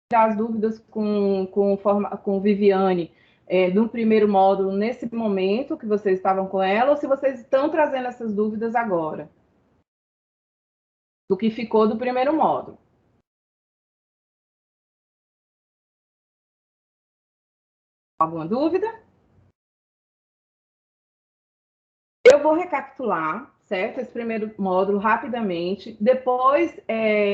tirar as dúvidas com Viviane do primeiro módulo nesse momento que vocês estavam com ela, ou se vocês estão trazendo essas dúvidas agora, do que ficou do primeiro módulo. Alguma dúvida? Eu vou recapitular, certo? Esse primeiro módulo rapidamente. Depois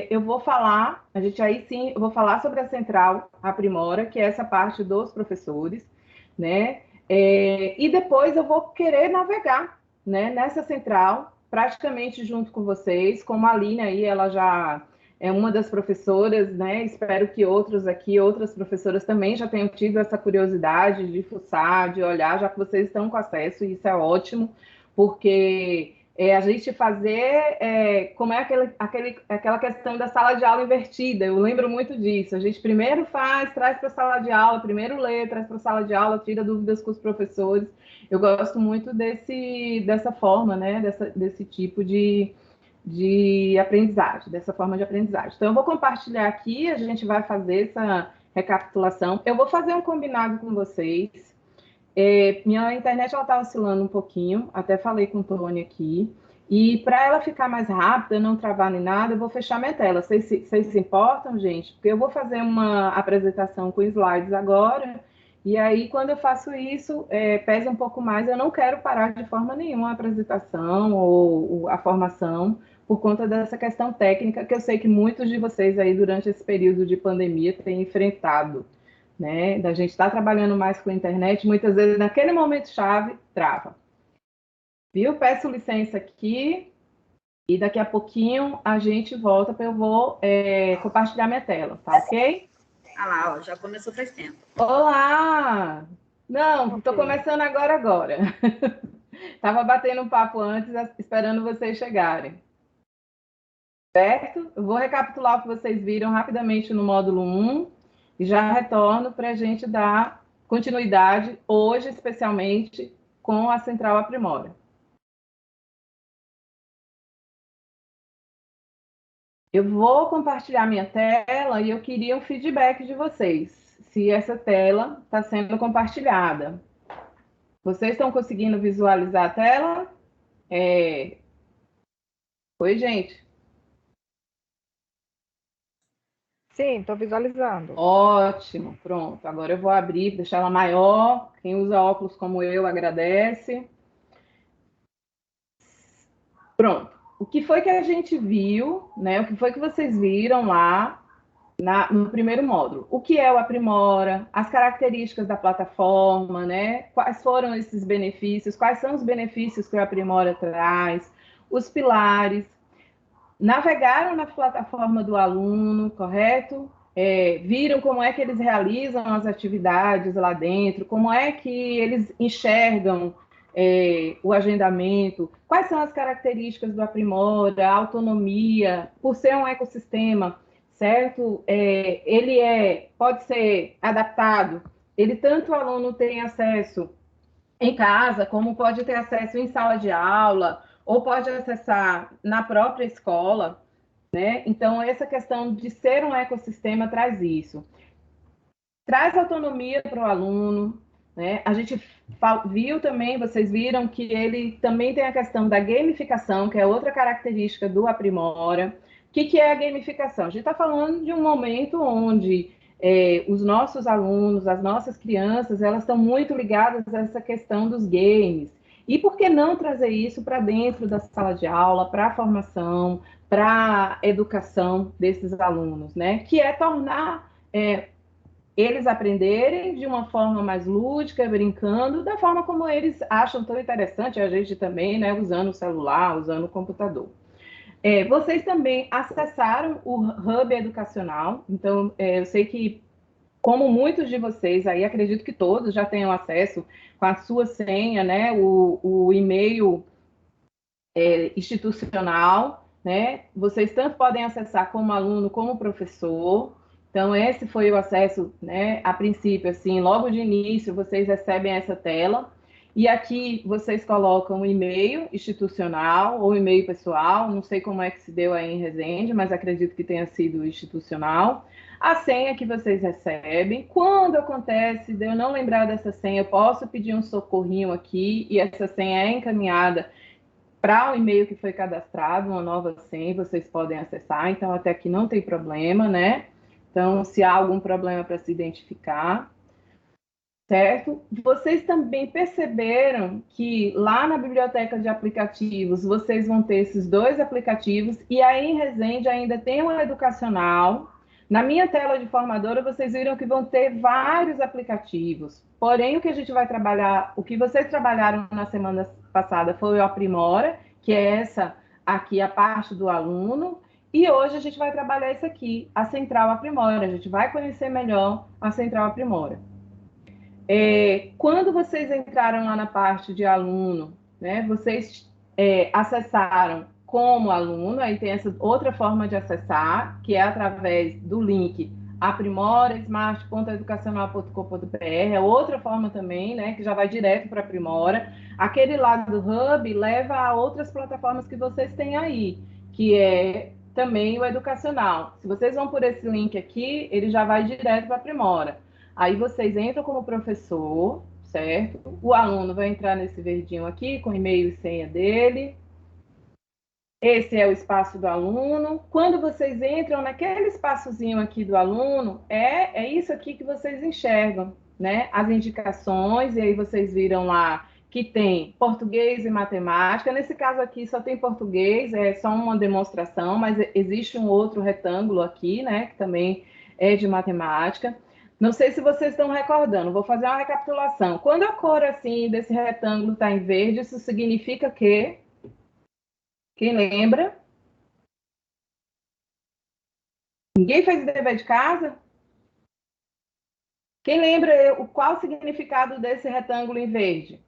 eu vou falar, a gente aí sim, eu vou falar sobre a central Aprimora, que é essa parte dos professores, né? E depois eu vou querer navegar, né, nessa central, praticamente junto com vocês, como a Aline aí, ela já é uma das professoras, né? Espero que outros aqui, outras professoras também já tenham tido essa curiosidade de fuçar, de olhar, já que vocês estão com acesso, e isso é ótimo, porque a gente fazer, como é aquela questão da sala de aula invertida, eu lembro muito disso, a gente primeiro traz para a sala de aula, primeiro lê, traz para a sala de aula, tira dúvidas com os professores, eu gosto muito dessa forma, né, desse tipo de aprendizagem, dessa forma de aprendizagem. Então, eu vou compartilhar aqui, a gente vai fazer essa recapitulação, eu vou fazer um combinado com vocês. Minha internet ela está oscilando um pouquinho, até falei com o Tony aqui. E para ela ficar mais rápida, não travar nem nada, eu vou fechar minha tela. Vocês se importam, gente? Porque eu vou fazer uma apresentação com slides agora. E aí, quando eu faço isso, pesa um pouco mais. Eu não quero parar de forma nenhuma a apresentação ou a formação por conta dessa questão técnica que eu sei que muitos de vocês aí durante esse período de pandemia têm enfrentado, né? Da gente estar trabalhando mais com a internet, muitas vezes naquele momento chave trava. Viu? Peço licença aqui e daqui a pouquinho a gente volta para eu vou compartilhar minha tela, tá ok? Ah lá, ó, já começou faz tempo. Olá! Não, estou começando agora. Estava batendo um papo antes, esperando vocês chegarem. Certo? Eu vou recapitular o que vocês viram rapidamente no módulo 1 e já retorno para a gente dar continuidade, hoje especialmente, com a Central Aprimora. Eu vou compartilhar minha tela e eu queria um feedback de vocês, se essa tela está sendo compartilhada. Vocês estão conseguindo visualizar a tela? Oi, gente. Sim, estou visualizando. Ótimo, pronto. Agora eu vou abrir, deixar ela maior. Quem usa óculos como eu agradece. Pronto. O que foi que a gente viu, né? O que foi que vocês viram lá no primeiro módulo? O que é o Aprimora? As características da plataforma, né? Quais foram esses benefícios? Quais são os benefícios que o Aprimora traz? Os pilares. Navegaram na plataforma do aluno, correto? Viram como é que eles realizam as atividades lá dentro, como é que eles enxergam o agendamento, quais são as características do Aprimora, a autonomia, por ser um ecossistema, certo? Ele pode ser adaptado, ele tanto o aluno tem acesso em casa, como pode ter acesso em sala de aula, ou pode acessar na própria escola, né? Então, essa questão de ser um ecossistema traz isso. Traz autonomia para o aluno, né? A gente viu também, vocês viram que ele também tem a questão da gamificação, que é outra característica do Aprimora. O que é a gamificação? A gente está falando de um momento onde os nossos alunos, as nossas crianças, elas estão muito ligadas a essa questão dos games. E por que não trazer isso para dentro da sala de aula, para a formação, para a educação desses alunos, né? Que é tornar eles aprenderem de uma forma mais lúdica, brincando, da forma como eles acham tão interessante, a gente também, né, usando o celular, usando o computador. Vocês também acessaram o Hub Educacional, então eu sei que, como muitos de vocês, aí acredito que todos já tenham acesso com a sua senha, né, o e-mail institucional, né, vocês tanto podem acessar como aluno, como professor. Então, esse foi o acesso, né, a princípio, assim, logo de início, vocês recebem essa tela. E aqui vocês colocam o e-mail institucional ou e-mail pessoal, não sei como é que se deu aí em Resende, mas acredito que tenha sido institucional. A senha que vocês recebem. Quando acontece de eu não lembrar dessa senha, eu posso pedir um socorrinho aqui e essa senha é encaminhada para o e-mail que foi cadastrado, uma nova senha, vocês podem acessar. Então, até aqui não tem problema, né? Então, se há algum problema para se identificar, certo? Vocês também perceberam que lá na biblioteca de aplicativos, vocês vão ter esses dois aplicativos, e aí em Resende ainda tem um educacional. Na minha tela de formadora, vocês viram que vão ter vários aplicativos. Porém, o que a gente vai trabalhar, o que vocês trabalharam na semana passada foi o Aprimora, que é essa aqui, a parte do aluno, e hoje a gente vai trabalhar isso aqui, a Central Aprimora. A gente vai conhecer melhor a Central Aprimora. Quando vocês entraram lá na parte de aluno, né, vocês acessaram como aluno, aí tem essa outra forma de acessar, que é através do link aprimoraSmart.educacional.com.br, é outra forma também, né, que já vai direto para Aprimora. Aquele lado do Hub leva a outras plataformas que vocês têm aí, que é também o educacional. Se vocês vão por esse link aqui, ele já vai direto para Aprimora. Aí vocês entram como professor, certo? O aluno vai entrar nesse verdinho aqui, com e-mail e senha dele. Esse é o espaço do aluno. Quando vocês entram naquele espaçozinho aqui do aluno, é isso aqui que vocês enxergam, né? As indicações, e aí vocês viram lá que tem português e matemática. Nesse caso aqui só tem português, é só uma demonstração, mas existe um outro retângulo aqui, né? Que também é de matemática. Não sei se vocês estão recordando, vou fazer uma recapitulação. Quando a cor assim desse retângulo está em verde, isso significa que... Quem lembra? Ninguém fez o dever de casa? Quem lembra qual o significado desse retângulo em verde?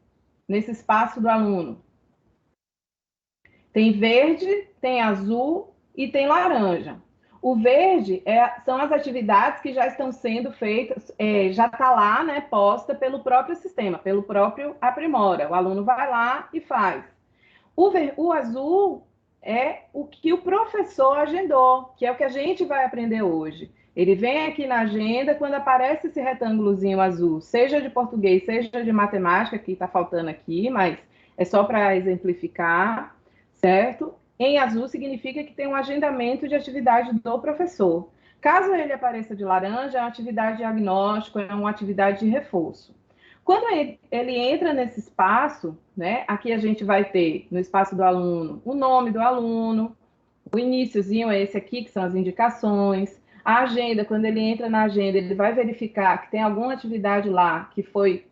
Nesse espaço do aluno? Tem verde, tem azul e tem laranja. O verde são as atividades que já estão sendo feitas, já está lá, né, posta pelo próprio sistema, pelo próprio Aprimora. O aluno vai lá e faz. O azul é o que o professor agendou, que é o que a gente vai aprender hoje. Ele vem aqui na agenda, quando aparece esse retângulozinho azul, seja de português, seja de matemática, que está faltando aqui, mas é só para exemplificar, certo? Em azul significa que tem um agendamento de atividade do professor. Caso ele apareça de laranja, é uma atividade de diagnóstico, é uma atividade de reforço. Quando ele entra nesse espaço, né, aqui a gente vai ter, no espaço do aluno, o nome do aluno, o iniciozinho é esse aqui, que são as indicações, a agenda, quando ele entra na agenda, ele vai verificar que tem alguma atividade lá que foi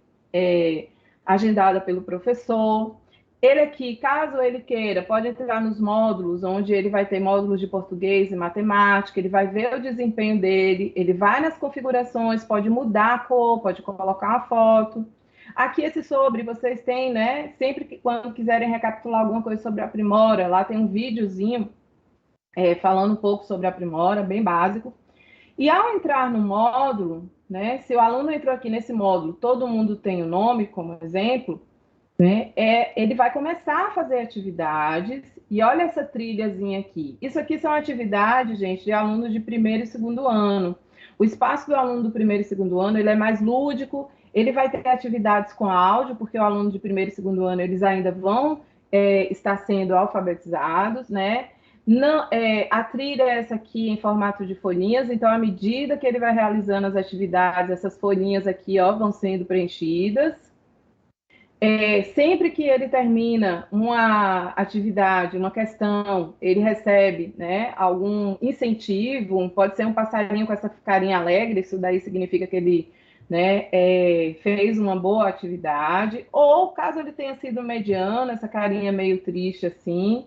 agendada pelo professor. Ele aqui, caso ele queira, pode entrar nos módulos, onde ele vai ter módulos de português e matemática, ele vai ver o desempenho dele, ele vai nas configurações, pode mudar a cor, pode colocar uma foto. Aqui esse sobre, vocês têm, né? Sempre que quando quiserem recapitular alguma coisa sobre a Aprimora, lá tem um videozinho falando um pouco sobre a Aprimora, bem básico. E ao entrar no módulo, né? Se o aluno entrou aqui nesse módulo, todo mundo tem o nome como exemplo, né? Ele vai começar a fazer atividades, e olha essa trilhazinha aqui. Isso aqui são atividades, gente, de alunos de primeiro e segundo ano. O espaço do aluno do primeiro e segundo ano, ele é mais lúdico, ele vai ter atividades com áudio, porque o aluno de primeiro e segundo ano, eles ainda vão estar sendo alfabetizados, né? Não, a trilha é essa aqui em formato de folhinhas, então, à medida que ele vai realizando as atividades, essas folhinhas aqui, ó, vão sendo preenchidas. Sempre que ele termina uma atividade, uma questão, ele recebe, né, algum incentivo, pode ser um passarinho com essa carinha alegre, isso daí significa que ele, né, fez uma boa atividade, ou caso ele tenha sido mediano, essa carinha meio triste assim,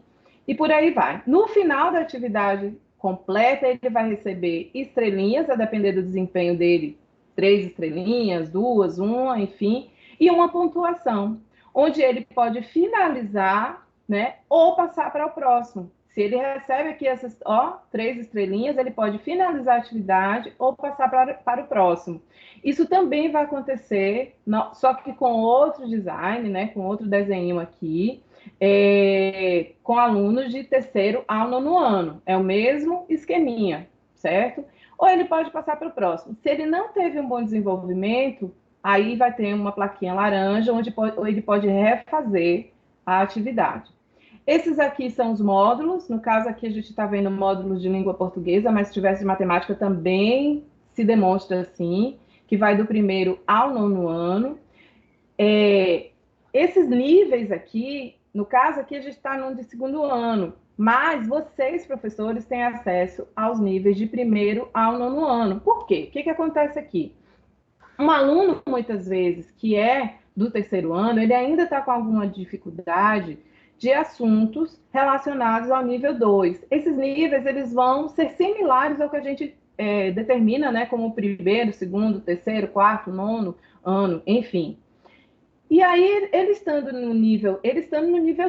e por aí vai. No final da atividade completa, ele vai receber estrelinhas, a depender do desempenho dele, 3 estrelinhas, 2, 1, enfim, e uma pontuação, onde ele pode finalizar, né, ou passar para o próximo. Se ele recebe aqui essas, ó, 3 estrelinhas, ele pode finalizar a atividade ou passar para o próximo. Isso também vai acontecer, só que com outro design, né, com outro desenho aqui, com alunos de terceiro ao nono ano. É o mesmo esqueminha, certo? Ou ele pode passar para o próximo. Se ele não teve um bom desenvolvimento, aí vai ter uma plaquinha laranja, onde ele pode refazer a atividade. Esses aqui são os módulos. No caso aqui a gente está vendo módulos de língua portuguesa, mas se tivesse de matemática também se demonstra assim, que vai do primeiro ao nono ano. Esses níveis aqui, no caso aqui a gente está no de segundo ano, mas vocês, professores, têm acesso aos níveis de primeiro ao nono ano. Por quê? O que acontece aqui? Um aluno, muitas vezes, que é do terceiro ano, ele ainda está com alguma dificuldade de assuntos relacionados ao nível 2. Esses níveis, eles vão ser similares ao que a gente determina, né, como primeiro, segundo, terceiro, quarto, nono ano, enfim. E aí, ele estando no nível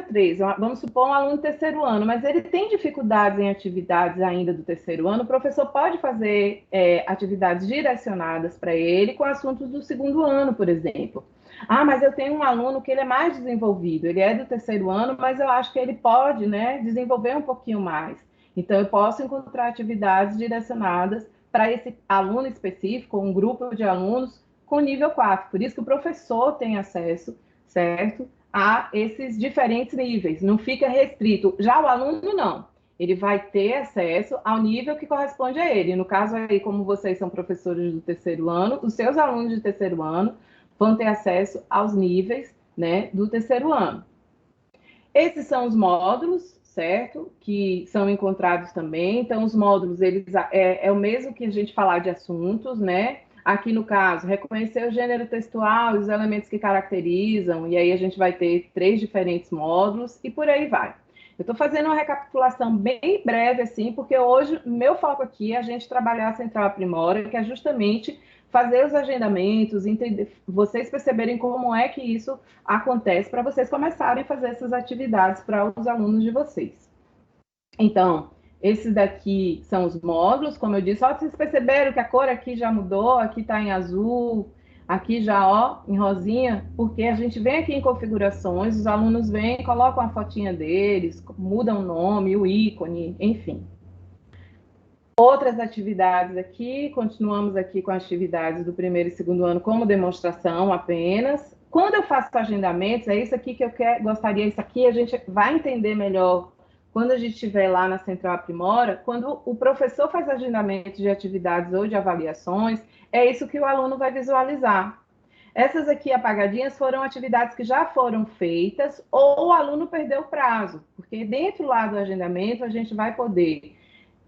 3, vamos supor um aluno do terceiro ano, mas ele tem dificuldades em atividades ainda do terceiro ano, o professor pode fazer atividades direcionadas para ele com assuntos do segundo ano, por exemplo. Ah, mas eu tenho um aluno que ele é mais desenvolvido, ele é do terceiro ano, mas eu acho que ele pode, né, desenvolver um pouquinho mais. Então, eu posso encontrar atividades direcionadas para esse aluno específico, um grupo de alunos, com nível 4. Por isso que o professor tem acesso, certo, a esses diferentes níveis. Não fica restrito. Já o aluno, não. Ele vai ter acesso ao nível que corresponde a ele. No caso aí, como vocês são professores do terceiro ano, os seus alunos de terceiro ano vão ter acesso aos níveis, né, do terceiro ano. Esses são os módulos, certo? Que são encontrados também. Então, os módulos, eles é o mesmo que a gente falar de assuntos, né? Aqui, no caso, reconhecer o gênero textual, os elementos que caracterizam, e aí a gente vai ter 3 diferentes módulos, e por aí vai. Eu estou fazendo uma recapitulação bem breve, assim, porque hoje, meu foco aqui é a gente trabalhar a Central Aprimora, que é justamente fazer os agendamentos, entender, vocês perceberem como é que isso acontece, para vocês começarem a fazer essas atividades para os alunos de vocês. Então, esses daqui são os módulos, como eu disse. Ó, vocês perceberam que a cor aqui já mudou, aqui está em azul, aqui já, ó, em rosinha, porque a gente vem aqui em configurações, os alunos vêm, colocam a fotinha deles, mudam o nome, o ícone, enfim. Outras atividades aqui, continuamos aqui com atividades do primeiro e segundo ano como demonstração apenas. Quando eu faço agendamentos, é isso aqui que eu gostaria, isso aqui a gente vai entender melhor quando a gente estiver lá na Central Aprimora, quando o professor faz agendamento de atividades ou de avaliações, é isso que o aluno vai visualizar. Essas aqui apagadinhas foram atividades que já foram feitas ou o aluno perdeu o prazo, porque dentro lá do agendamento a gente vai poder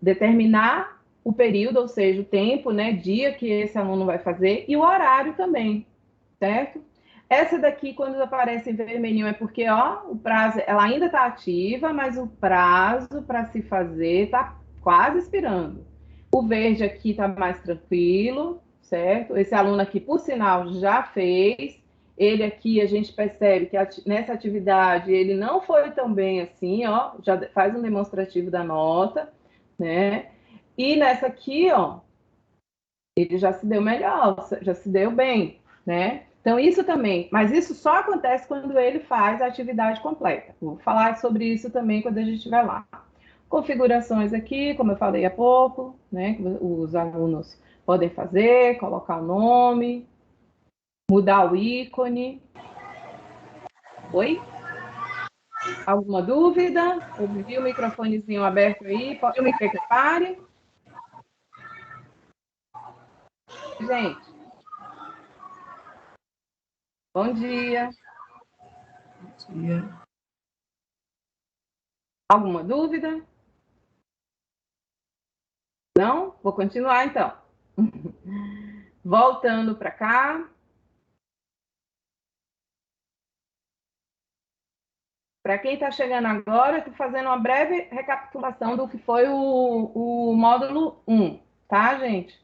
determinar o período, ou seja, o tempo, né, dia que esse aluno vai fazer e o horário também, certo? Essa daqui, quando aparece em vermelhinho, é porque, ó, o prazo, ela ainda está ativa, mas o prazo para se fazer está quase expirando. O verde aqui está mais tranquilo, certo? Esse aluno aqui, por sinal, já fez. Ele aqui, a gente percebe que nessa atividade ele não foi tão bem assim, ó, já faz um demonstrativo da nota, né? E nessa aqui, ó, ele já se deu melhor, já se deu bem, né? Então, isso também, mas isso só acontece quando ele faz a atividade completa. Vou falar sobre isso também quando a gente estiver lá. Configurações aqui, como eu falei há pouco, né? Que os alunos podem fazer, colocar o nome, mudar o ícone. Oi? Alguma dúvida? Eu vi o microfonezinho aberto aí, quer que eu pare? Gente, bom dia. Bom dia. Alguma dúvida? Não? Vou continuar então. Voltando para cá. Para quem está chegando agora, estou fazendo uma breve recapitulação do que foi o módulo 1, tá, gente?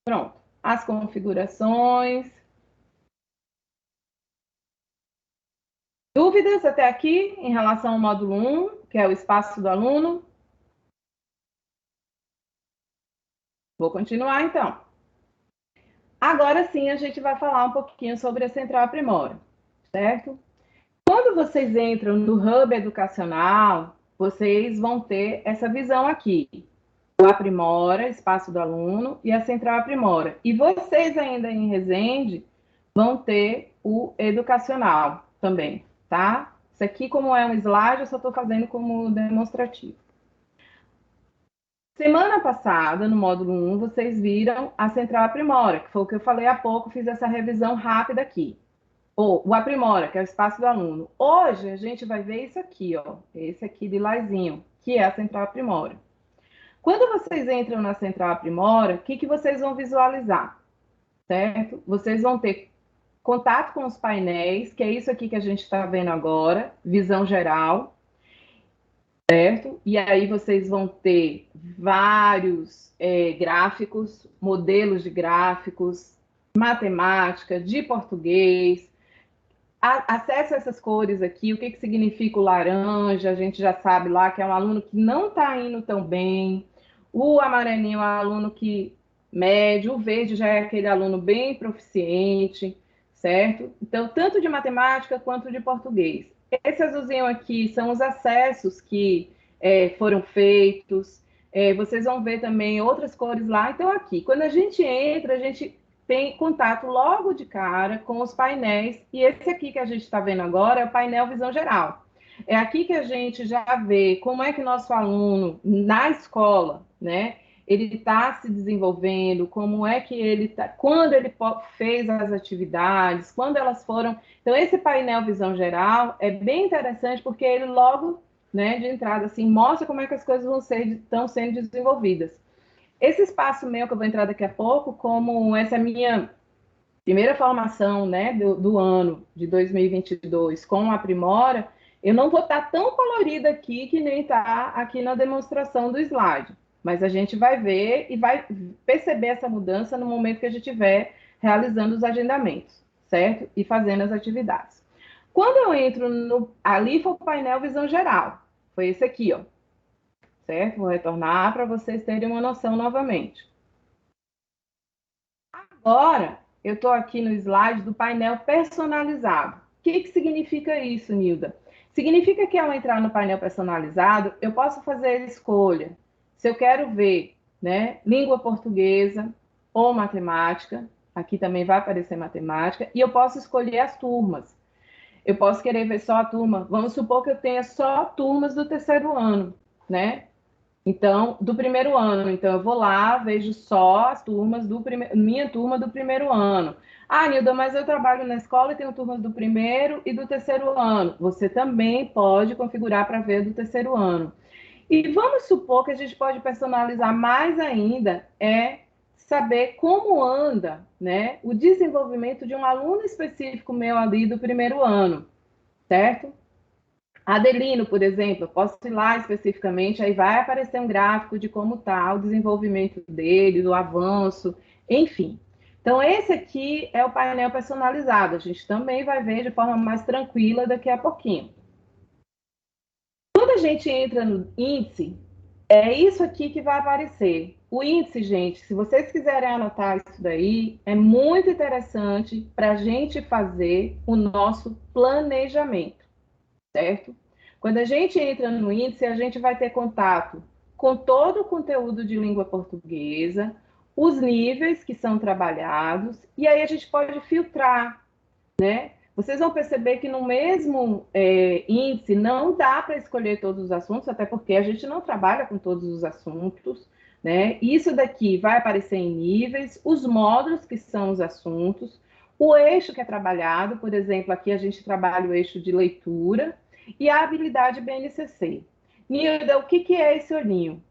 Pronto. As configurações. Dúvidas até aqui em relação ao módulo 1, que é o espaço do aluno? Vou continuar, então. Agora sim, a gente vai falar um pouquinho sobre a Central Aprimora, certo? Quando vocês entram no Hub Educacional, vocês vão ter essa visão aqui. O Aprimora, espaço do aluno, e a Central Aprimora. E vocês ainda em Resende vão ter o Educacional também, tá? Isso aqui, como é um slide, eu só estou fazendo como demonstrativo. Semana passada, no módulo 1, vocês viram a Central Aprimora, que foi o que eu falei há pouco, fiz essa revisão rápida aqui. Ou o Aprimora, que é o espaço do aluno. Hoje a gente vai ver isso aqui, ó, esse aqui de lazinho, que é a Central Aprimora. Quando vocês entram na Central Aprimora, o que vocês vão visualizar? Certo? Vocês vão ter contato com os painéis, que é isso aqui que a gente está vendo agora, visão geral, certo? E aí vocês vão ter vários gráficos, modelos de gráficos, matemática, de português. Acesso a essas cores aqui, o que significa o laranja, a gente já sabe lá que é um aluno que não está indo tão bem, o amarelinho é um aluno que médio, o verde já é aquele aluno bem proficiente, certo? Então, tanto de matemática quanto de português. Esse azulzinho aqui são os acessos que foram feitos. Vocês vão ver também outras cores lá. Então, aqui, quando a gente entra, a gente tem contato logo de cara com os painéis. E esse aqui que a gente está vendo agora é o painel Visão Geral. É aqui que a gente já vê como é que nosso aluno, na escola, né, ele está se desenvolvendo, como é que ele está, quando ele fez as atividades, quando elas foram. Então, esse painel Visão Geral é bem interessante porque ele logo, né, de entrada, assim, mostra como é que as coisas estão sendo desenvolvidas. Esse espaço meu, que eu vou entrar daqui a pouco, como essa minha primeira formação, né, do ano de 2022 com a Aprimora, eu não vou estar tão colorida aqui que nem está aqui na demonstração do slide, mas a gente vai ver e vai perceber essa mudança no momento que a gente estiver realizando os agendamentos, certo? E fazendo as atividades. Quando eu entro ali foi o painel Visão Geral, foi esse aqui, ó, certo? Vou retornar para vocês terem uma noção novamente. Agora, eu estou aqui no slide do painel personalizado. O que significa isso, Nilda? Significa que ao entrar no painel personalizado, eu posso fazer a escolha. Se eu quero ver, né, língua portuguesa ou matemática, aqui também vai aparecer matemática, e eu posso escolher as turmas. Eu posso querer ver só a turma. Vamos supor que eu tenha só turmas do terceiro ano, né? Então, do primeiro ano, então eu vou lá, vejo só as turmas minha turma do primeiro ano. Ah, Nilda, mas eu trabalho na escola e tenho turmas do primeiro e do terceiro ano. Você também pode configurar para ver do terceiro ano. E vamos supor que a gente pode personalizar mais ainda, saber como anda, né, o desenvolvimento de um aluno específico meu ali do primeiro ano, certo? Adelino, por exemplo, eu posso ir lá especificamente, aí vai aparecer um gráfico de como está o desenvolvimento dele, do avanço, enfim. Então, esse aqui é o painel personalizado. A gente também vai ver de forma mais tranquila daqui a pouquinho. Quando a gente entra no índice, é isso aqui que vai aparecer. O índice, gente, se vocês quiserem anotar isso daí, é muito interessante para a gente fazer o nosso planejamento, certo? Quando a gente entra no índice, a gente vai ter contato com todo o conteúdo de língua portuguesa, os níveis que são trabalhados, e aí a gente pode filtrar, né? Vocês vão perceber que no mesmo índice não dá para escolher todos os assuntos, até porque a gente não trabalha com todos os assuntos, né? Isso daqui vai aparecer em níveis, os módulos que são os assuntos, o eixo que é trabalhado, por exemplo, aqui a gente trabalha o eixo de leitura e a habilidade BNCC. Nilda, o que é esse olhinho?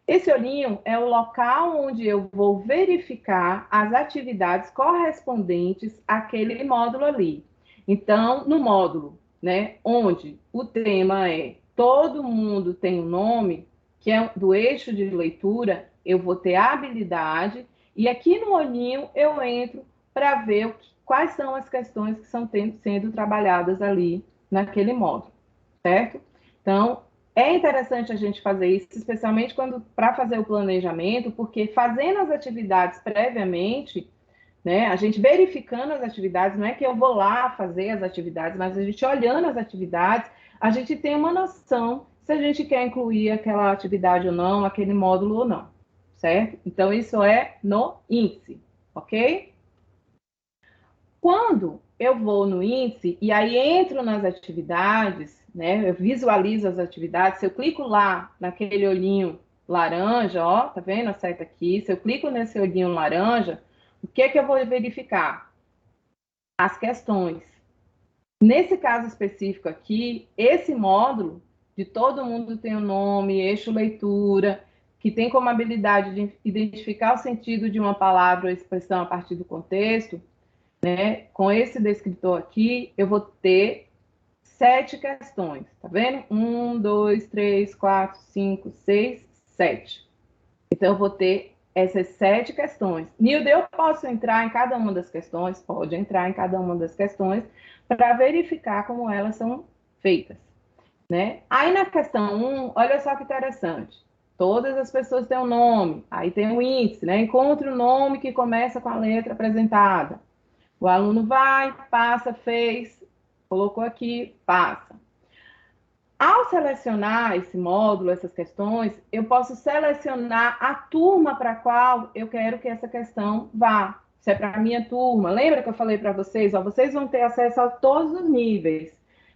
Esse olhinho é o local onde eu vou verificar as atividades correspondentes àquele módulo ali. Então, no módulo, né, onde o tema é Todo Mundo Tem um Nome, que é do eixo de leitura, eu vou ter a habilidade, e aqui no olhinho eu entro para ver quais são as questões que estão sendo trabalhadas ali naquele módulo, certo? Então, é interessante a gente fazer isso, especialmente para fazer o planejamento, porque fazendo as atividades previamente, né, a gente verificando as atividades, não é que eu vou lá fazer as atividades, mas a gente olhando as atividades, a gente tem uma noção se a gente quer incluir aquela atividade ou não, aquele módulo ou não, certo? Então, isso é no índice, ok? Quando eu vou no índice e aí entro nas atividades, né? Eu visualizo as atividades, se eu clico lá naquele olhinho laranja, ó, tá vendo a seta aqui? Se eu clico nesse olhinho laranja, o que é que eu vou verificar? As questões. Nesse caso específico aqui, esse módulo de todo mundo tem o nome, eixo leitura, que tem como habilidade de identificar o sentido de uma palavra ou expressão a partir do contexto, né? Com esse descritor aqui, eu vou ter 7 questões, tá vendo? 1, 2, 3, 4, 5, 6, 7. Então, eu vou ter essas 7 questões. Nilda, eu posso entrar em cada uma das questões? Pode entrar em cada uma das questões para verificar como elas são feitas, né? Aí, na questão 1, olha só que interessante. Todas as pessoas têm um nome, aí tem o índice, né? Encontre o nome que começa com a letra apresentada. O aluno vai, passa, fez, colocou aqui, passa. Ao selecionar esse módulo, essas questões, eu posso selecionar a turma para a qual eu quero que essa questão vá. Se é para a minha turma. Lembra que eu falei para vocês? Ó, vocês vão ter acesso a todos os níveis.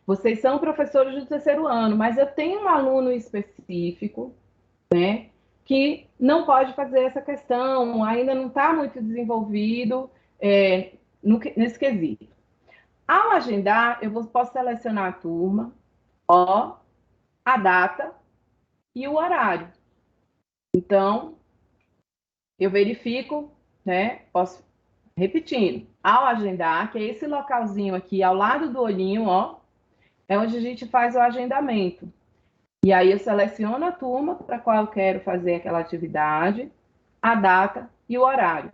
Vocês são professores do terceiro ano, mas eu tenho um aluno específico, né, que não pode fazer essa questão, ainda não está muito desenvolvido nesse quesito. Ao agendar, posso selecionar a turma, ó, a data e o horário. Então, eu verifico, né? Posso repetindo. Ao agendar, que é esse localzinho aqui ao lado do olhinho, ó, é onde a gente faz o agendamento. E aí eu seleciono a turma para qual eu quero fazer aquela atividade, a data e o horário.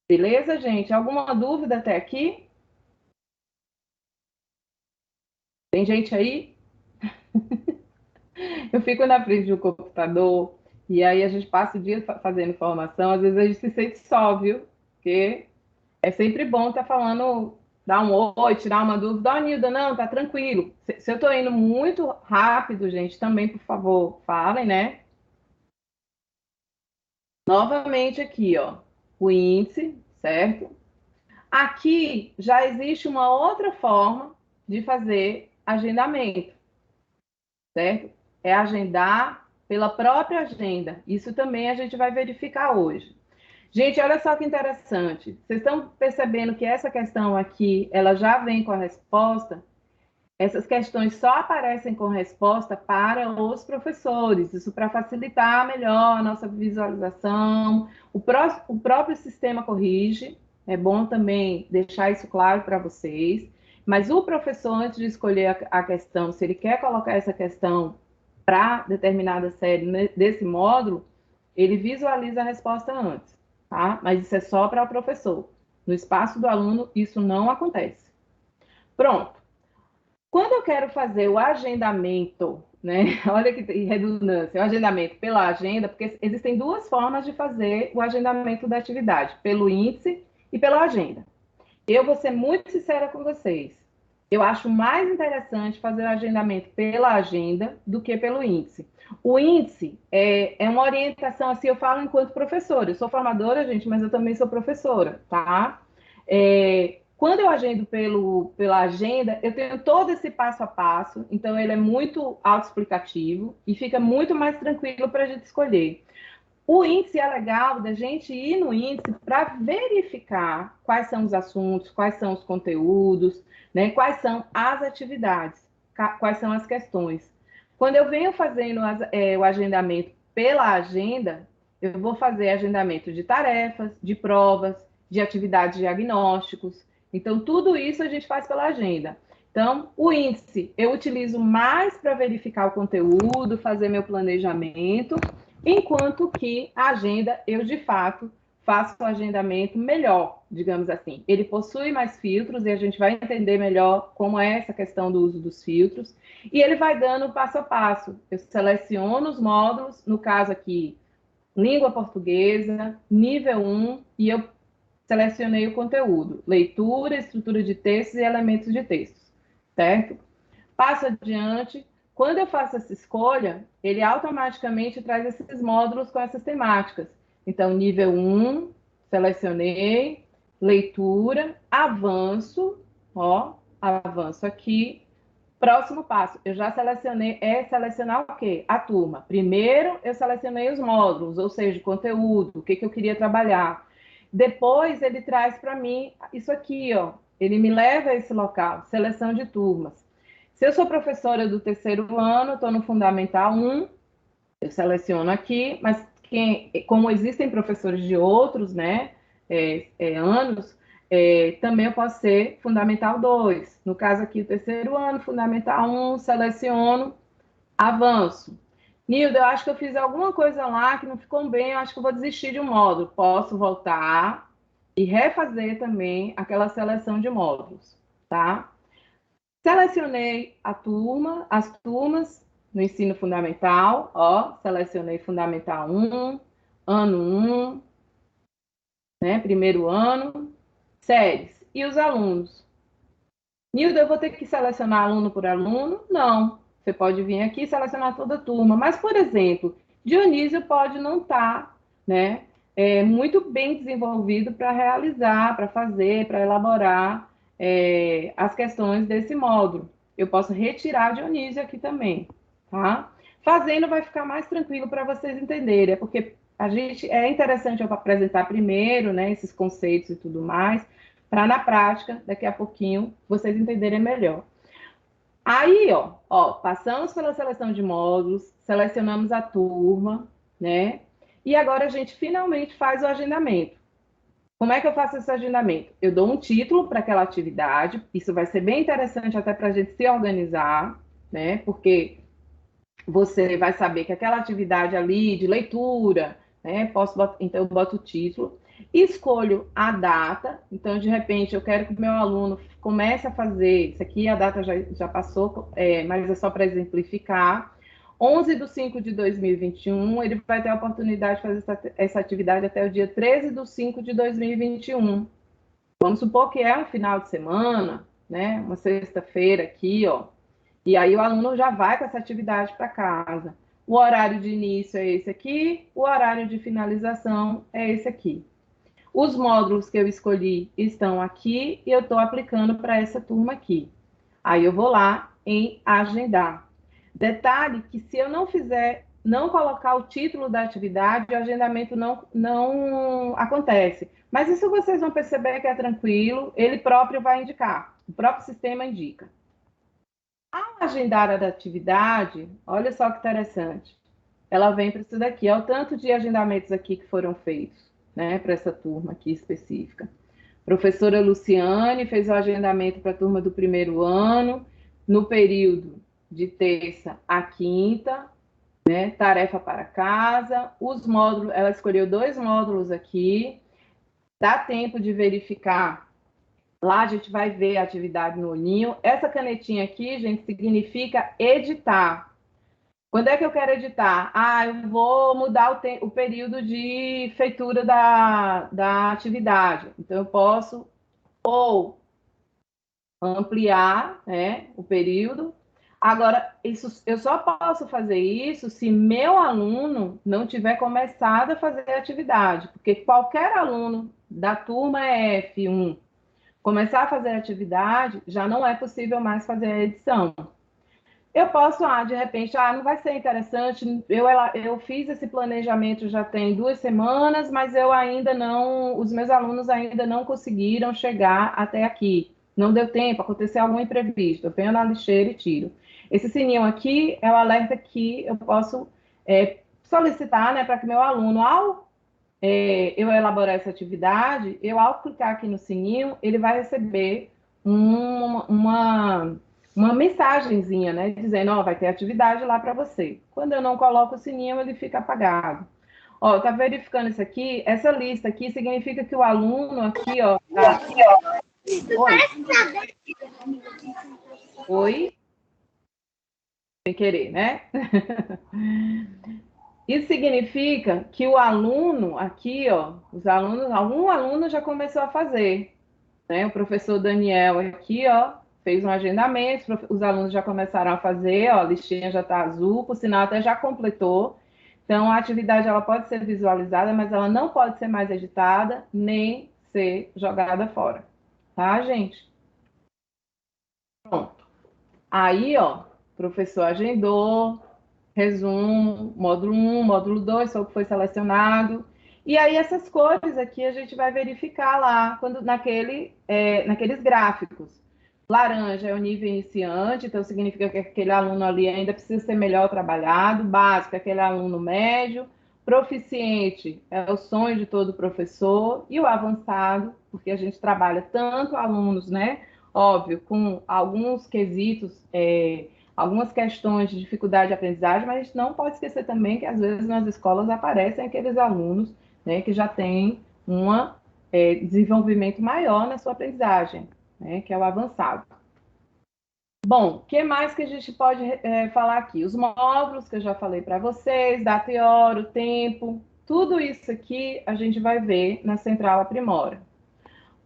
Beleza, gente? Alguma dúvida até aqui? Tem gente aí? Eu fico na frente do computador e aí a gente passa o dia fazendo formação, às vezes a gente se sente só, viu? Porque é sempre bom estar falando, dar um oi, tirar uma dúvida. Ó, Nilda, não, tá tranquilo. Se eu estou indo muito rápido, gente, também, por favor, falem, né? Novamente aqui, ó, o índice, certo? Aqui já existe uma outra forma de fazer agendamento, certo? É agendar pela própria agenda. Isso também a gente vai verificar hoje. Gente, olha só que interessante. Vocês estão percebendo que essa questão aqui, ela já vem com a resposta? Essas questões só aparecem com resposta para os professores. Isso para facilitar melhor a nossa visualização. O próprio sistema corrige. É bom também deixar isso claro para vocês. Mas o professor, antes de escolher a questão, se ele quer colocar essa questão para determinada série desse módulo, ele visualiza a resposta antes, tá? Mas isso é só para o professor. No espaço do aluno, isso não acontece. Pronto. Quando eu quero fazer o agendamento, né? Olha que redundância, o agendamento pela agenda, porque existem duas formas de fazer o agendamento da atividade, pelo índice e pela agenda. Eu vou ser muito sincera com vocês. Eu acho mais interessante fazer o agendamento pela agenda do que pelo índice. O índice é uma orientação, assim, eu falo enquanto professora. Eu sou formadora, gente, mas eu também sou professora, tá? Quando eu agendo pela agenda, eu tenho todo esse passo a passo, então ele é muito autoexplicativo e fica muito mais tranquilo para a gente escolher. O índice é legal da gente ir no índice para verificar quais são os assuntos, quais são os conteúdos, né, quais são as atividades, quais são as questões. Quando eu venho fazendo o agendamento pela agenda, eu vou fazer agendamento de tarefas, de provas, de atividades diagnósticos. Então, tudo isso a gente faz pela agenda. Então, o índice eu utilizo mais para verificar o conteúdo, fazer meu planejamento, enquanto que a agenda eu, de fato, faço o agendamento melhor, digamos assim. Ele possui mais filtros e a gente vai entender melhor como é essa questão do uso dos filtros. E ele vai dando passo a passo. Eu seleciono os módulos, no caso aqui, língua portuguesa, nível 1, e eu selecionei o conteúdo, leitura, estrutura de textos e elementos de textos, certo? Passo adiante. Quando eu faço essa escolha, ele automaticamente traz esses módulos com essas temáticas. Então, nível 1, selecionei, leitura, avanço, ó, avanço aqui. Próximo passo, eu já selecionei, selecionar o quê? A turma. Primeiro, eu selecionei os módulos, ou seja, o conteúdo, o que eu queria trabalhar. Depois, ele traz para mim isso aqui, ó. Ele me leva a esse local, seleção de turmas. Se eu sou professora do terceiro ano, estou no Fundamental 1, eu seleciono aqui, mas como existem professores de outros, né, anos, também eu posso ser Fundamental 2. No caso aqui, o terceiro ano, Fundamental 1, seleciono, avanço. Nilda, eu acho que eu fiz alguma coisa lá que não ficou bem, eu acho que eu vou desistir de um módulo. Posso voltar e refazer também aquela seleção de módulos, tá? Selecionei a turma, as turmas no ensino fundamental, ó, selecionei Fundamental 1, ano 1, né, primeiro ano, séries. E os alunos? Nilda, eu vou ter que selecionar aluno por aluno? Não. Você pode vir aqui e selecionar toda a turma. Mas, por exemplo, Dionísio pode não estar, né, muito bem desenvolvido para realizar, para fazer, para elaborar as questões desse módulo. Eu posso retirar Dionísio aqui também, tá? Fazendo vai ficar mais tranquilo para vocês entenderem, porque é interessante eu apresentar primeiro, né, esses conceitos e tudo mais, para na prática, daqui a pouquinho, vocês entenderem melhor. Aí, ó, passamos pela seleção de módulos, selecionamos a turma, né? E agora a gente finalmente faz o agendamento. Como é que eu faço esse agendamento? Eu dou um título para aquela atividade, isso vai ser bem interessante até para a gente se organizar, né? Porque você vai saber que aquela atividade ali de leitura, né? Então eu boto o título, escolho a data. Então, de repente, eu quero que o meu aluno comece a fazer isso aqui, a data já passou, mas é só para exemplificar. 11/5/2021, ele vai ter a oportunidade de fazer essa atividade até o dia 13/5/2021. Vamos supor que é um final de semana, né? Uma sexta-feira aqui, ó. E aí o aluno já vai com essa atividade para casa. O horário de início é esse aqui, o horário de finalização é esse aqui. Os módulos que eu escolhi estão aqui e eu estou aplicando para essa turma aqui. Aí eu vou lá em agendar. Detalhe que se eu não colocar o título da atividade, o agendamento não acontece. Mas isso vocês vão perceber que é tranquilo, ele próprio vai indicar, o próprio sistema indica. Ao agendar a atividade, olha só que interessante, ela vem para isso daqui, é o tanto de agendamentos aqui que foram feitos, né, para essa turma aqui específica. Professora Luciane fez o agendamento para a turma do primeiro ano, no período de terça a quinta, né, tarefa para casa, os módulos, ela escolheu 2 módulos aqui, dá tempo de verificar. Lá a gente vai ver a atividade no olhinho. Essa canetinha aqui, gente, significa editar. Quando é que eu quero editar? Eu vou mudar o período de feitura da atividade. Então, eu posso ou ampliar, né, o período. Agora, eu só posso fazer isso se meu aluno não tiver começado a fazer a atividade, porque qualquer aluno da turma F1 começar a fazer a atividade, já não é possível mais fazer a edição. Eu posso, de repente, não vai ser interessante, eu fiz esse planejamento já tem 2 semanas, mas os meus alunos ainda não conseguiram chegar até aqui. Não deu tempo, aconteceu algum imprevisto. Eu venho na lixeira e tiro. Esse sininho aqui é o alerta que eu posso solicitar, né, para que meu aluno, ao eu elaborar essa atividade, ao clicar aqui no sininho, ele vai receber uma mensagenzinha, né, dizendo, vai ter atividade lá para você. Quando eu não coloco o sininho, ele fica apagado. Ó, tá verificando isso aqui? Essa lista aqui significa que o aluno aqui, ó, tá... Oi, oi, sem querer, né? Isso significa que o aluno aqui, ó, os alunos, algum aluno já começou a fazer, né? O professor Daniel aqui, ó, fez um agendamento, os alunos já começaram a fazer, ó, a listinha já está azul, por sinal até já completou. Então, a atividade ela pode ser visualizada, mas ela não pode ser mais editada, nem ser jogada fora. Tá, gente? Pronto. Aí, ó, o professor agendou, resumo, módulo 1, módulo 2, foi o que foi selecionado. E aí, essas cores aqui a gente vai verificar lá, quando, naqueles gráficos. Laranja é o nível iniciante, então significa que aquele aluno ali ainda precisa ser melhor trabalhado. Básico é aquele aluno médio. Proficiente é o sonho de todo professor. E o avançado, porque a gente trabalha tanto alunos, né? Óbvio, com alguns quesitos, algumas questões de dificuldade de aprendizagem, mas a gente não pode esquecer também que às vezes nas escolas aparecem aqueles alunos, né, que já têm um desenvolvimento maior na sua aprendizagem, né, que é o avançado. Bom, o que mais que a gente pode falar aqui? Os módulos que eu já falei para vocês, data e hora, o tempo, tudo isso aqui a gente vai ver na Central Aprimora.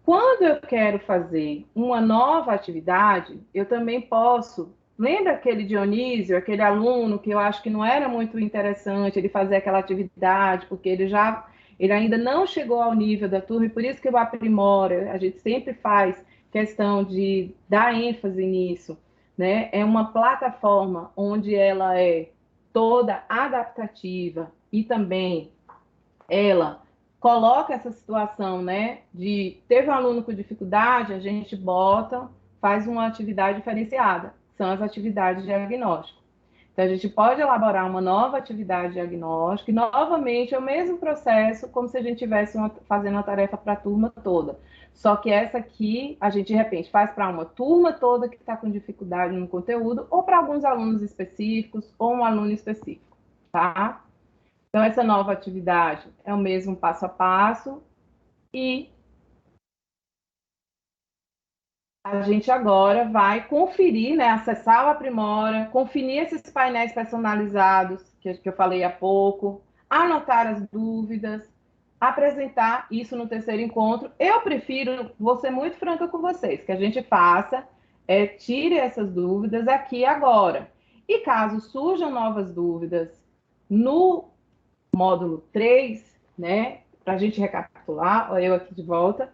Quando eu quero fazer uma nova atividade, eu também posso. Lembra aquele Dionísio, aquele aluno que eu acho que não era muito interessante ele fazer aquela atividade, porque ele ainda não chegou ao nível da turma, e por isso que eu aprimoro, a gente sempre faz questão de dar ênfase nisso, né? É uma plataforma onde ela é toda adaptativa e também ela coloca essa situação, né, de teve um aluno com dificuldade, a gente bota, faz uma atividade diferenciada, são as atividades de diagnóstico. Então, a gente pode elaborar uma nova atividade diagnóstica, e novamente é o mesmo processo, como se a gente estivesse fazendo uma tarefa para a turma toda. Só que essa aqui, a gente, de repente, faz para uma turma toda que está com dificuldade no conteúdo, ou para alguns alunos específicos, ou um aluno específico, tá? Então, essa nova atividade é o mesmo passo a passo e a gente agora vai conferir, né, acessar o Aprimora, conferir esses painéis personalizados que eu falei há pouco, anotar as dúvidas, apresentar isso no terceiro encontro. Eu prefiro, vou ser muito franca com vocês, que a gente faça, tire essas dúvidas aqui e agora. E caso surjam novas dúvidas no módulo 3, né, para a gente recapitular, eu aqui de volta,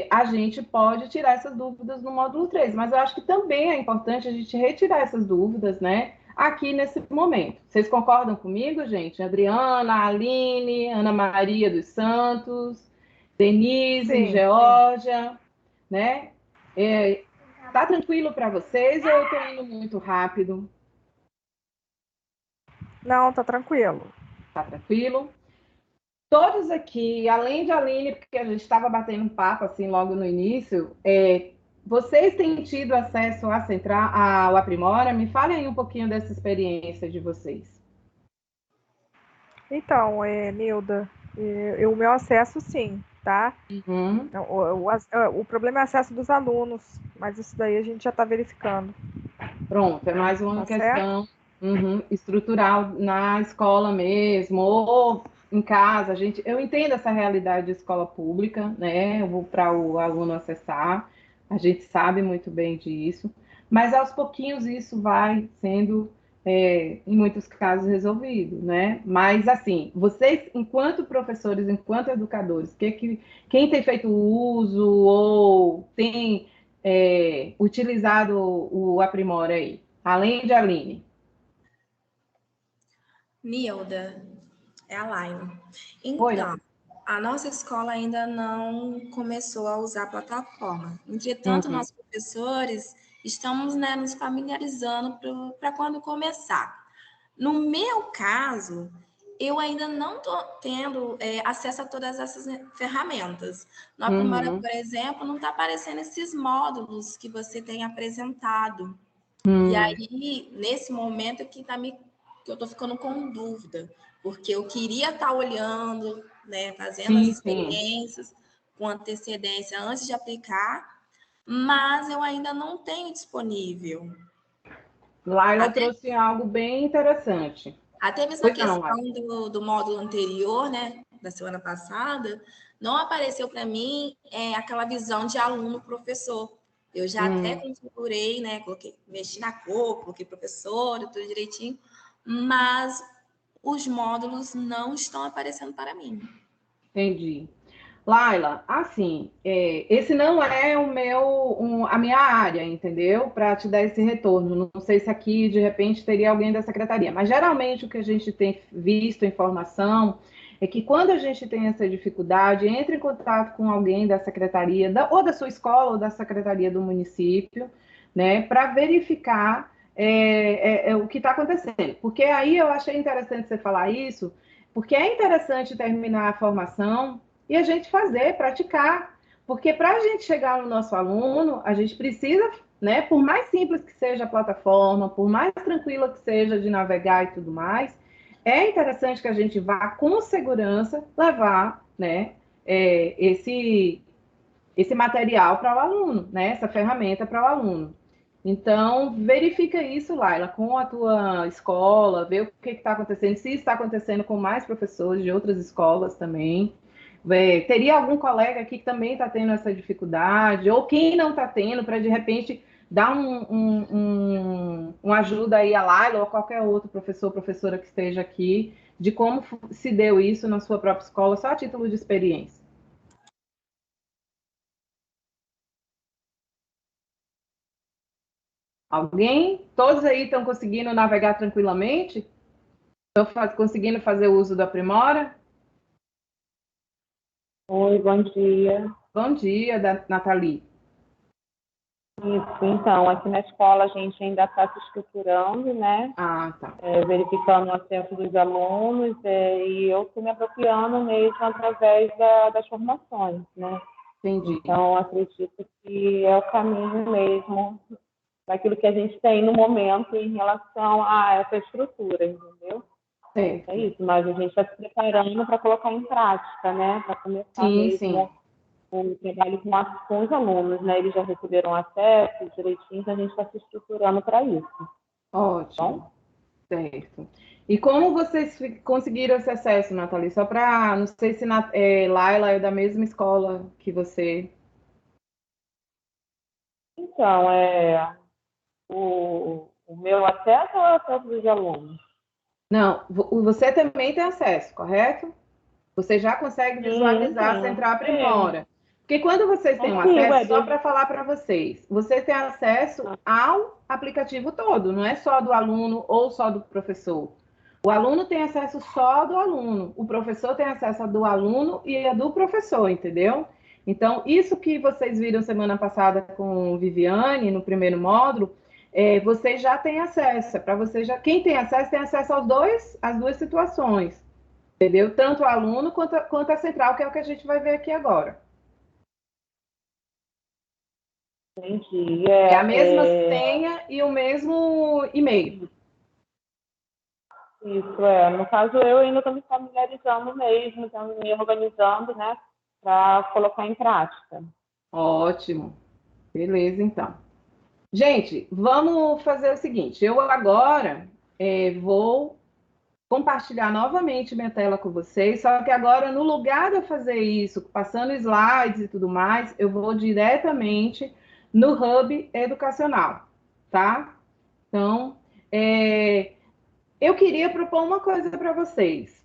a gente pode tirar essas dúvidas no módulo 3, mas eu acho que também é importante a gente retirar essas dúvidas, né, aqui nesse momento. Vocês concordam comigo, gente? Adriana, Aline, Ana Maria dos Santos, Denise, Sim. Geórgia, né? Tá tranquilo para vocês ou eu estou indo muito rápido? Não, tá tranquilo. Tá tranquilo? Todos aqui, além de Aline, porque a gente estava batendo um papo assim logo no início, vocês têm tido acesso à Central, ao Aprimora? Me falem aí um pouquinho dessa experiência de vocês. Então, Nilda, o meu acesso sim, tá? Uhum. O problema é o acesso dos alunos, mas isso daí a gente já está verificando. Pronto, é mais uma Tá questão estrutural na escola mesmo, ou em casa. Eu entendo essa realidade de escola pública, né? Eu vou para o aluno acessar, a gente sabe muito bem disso, mas aos pouquinhos isso vai sendo, em muitos casos, resolvido, né? Mas, assim, vocês, enquanto professores, enquanto educadores, quem tem feito uso ou tem utilizado o Aprimora aí, além de Aline? Nilda, é a Laine. Oi, Então, a nossa escola ainda não começou a usar a plataforma. Entretanto, uhum, nós professores estamos, né, nos familiarizando para quando começar. No meu caso, eu ainda não estou tendo acesso a todas essas ferramentas. No Aprimora, uhum, por exemplo, não está aparecendo esses módulos que você tem apresentado. E uhum, aí, nesse momento, que está me que eu estou ficando com dúvida, porque eu queria estar olhando, né, fazendo as Sim, sim. experiências com antecedência antes de aplicar, mas eu ainda não tenho disponível. Laila trouxe algo bem interessante. Até mesmo a questão do módulo anterior, né, da semana passada, não apareceu para mim aquela visão de aluno-professor. Eu já até configurei, né, mexi na cor, coloquei professor, tudo direitinho, mas os módulos não estão aparecendo para mim. Entendi. Laila, assim, esse não é a minha área, entendeu? Para te dar esse retorno. Não sei se aqui, de repente, teria alguém da secretaria, mas geralmente o que a gente tem visto, informação, é que quando a gente tem essa dificuldade, entre em contato com alguém da secretaria, ou da sua escola, ou da secretaria do município, né, para verificar o que está acontecendo. Porque aí eu achei interessante você falar isso, porque é interessante terminar a formação e a gente fazer, praticar. Porque para a gente chegar no nosso aluno, a gente precisa, né, por mais simples que seja a plataforma, por mais tranquila que seja de navegar e tudo mais, é interessante que a gente vá com segurança levar, né, esse material para o aluno, né, essa ferramenta para o aluno. Então, verifica isso, Laila, com a tua escola, vê o que está acontecendo, se está acontecendo com mais professores de outras escolas também. Teria algum colega aqui que também está tendo essa dificuldade, ou quem não está tendo, para de repente dar uma ajuda aí a Laila ou a qualquer outro professor, professora que esteja aqui, de como se deu isso na sua própria escola, só a título de experiência. Alguém? Todos aí estão conseguindo navegar tranquilamente? Estão conseguindo fazer uso do Aprimora? Oi, bom dia. Bom dia, Nathalie. Isso, então, aqui na escola a gente ainda está se estruturando, né? Ah, tá. Verificando o acesso dos alunos, e eu estou me apropriando mesmo através das formações, né? Entendi. Então, acredito que é o caminho mesmo daquilo que a gente tem no momento em relação a essa estrutura, entendeu? Certo. É isso, mas a gente está se preparando para colocar em prática, né? Para começar mesmo o trabalho com os alunos, né? Eles já receberam acesso direitinho, então a gente está se estruturando para isso. Ótimo. Bom? Certo. E como vocês conseguiram esse acesso, Nathalie? Só para, não sei se Laila é da mesma escola que você. Então, o meu acesso ou o acesso dos alunos? Não, você também tem acesso, correto? Você já consegue visualizar a Central Aprimora. Porque quando vocês têm um acesso, só para falar para vocês, você tem acesso ao aplicativo todo, não é só do aluno ou só do professor. O aluno tem acesso só do aluno, o professor tem acesso do aluno e a do professor, entendeu? Então, isso que vocês viram semana passada com Viviane, no primeiro módulo, vocês já têm acesso. Para você já, quem tem acesso às duas situações. Entendeu? Tanto o aluno quanto a central, que é o que a gente vai ver aqui agora. Entendi. É a mesma senha e o mesmo e-mail. Isso, no caso, eu ainda estou me familiarizando mesmo, estou me organizando, né, para colocar em prática. Ótimo. Beleza, então. Gente, vamos fazer o seguinte. Eu agora vou compartilhar novamente minha tela com vocês, só que agora, no lugar de eu fazer isso, passando slides e tudo mais, eu vou diretamente no Hub Educacional, tá? Então, eu queria propor uma coisa para vocês.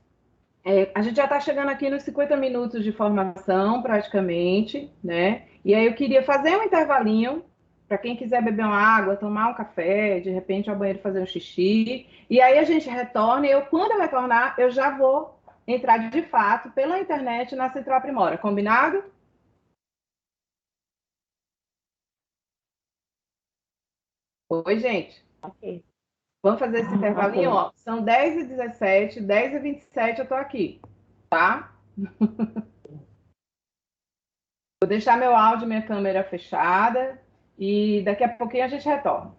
A gente já está chegando aqui nos 50 minutos de formação, praticamente, né? E aí eu queria fazer um intervalinho para quem quiser beber uma água, tomar um café, de repente ao banheiro fazer um xixi. E aí a gente retorna, e quando eu retornar, eu já vou entrar de fato pela internet na Central Aprimora. Combinado? Oi, gente. Ok. Vamos fazer esse intervalinho, ó. São 10h17, 10h27 eu estou aqui, tá? Vou deixar meu áudio e minha câmera fechada e daqui a pouquinho a gente retorna.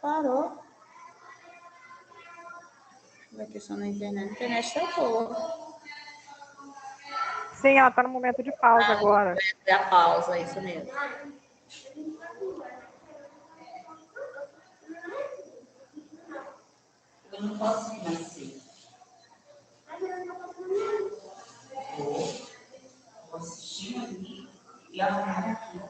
Parou. A questão na internet. A internet tá boa. Sim, ela está no momento de pausa agora. É a pausa, isso mesmo. Eu não posso mais ser. Vou assistir ali e arrumar aqui.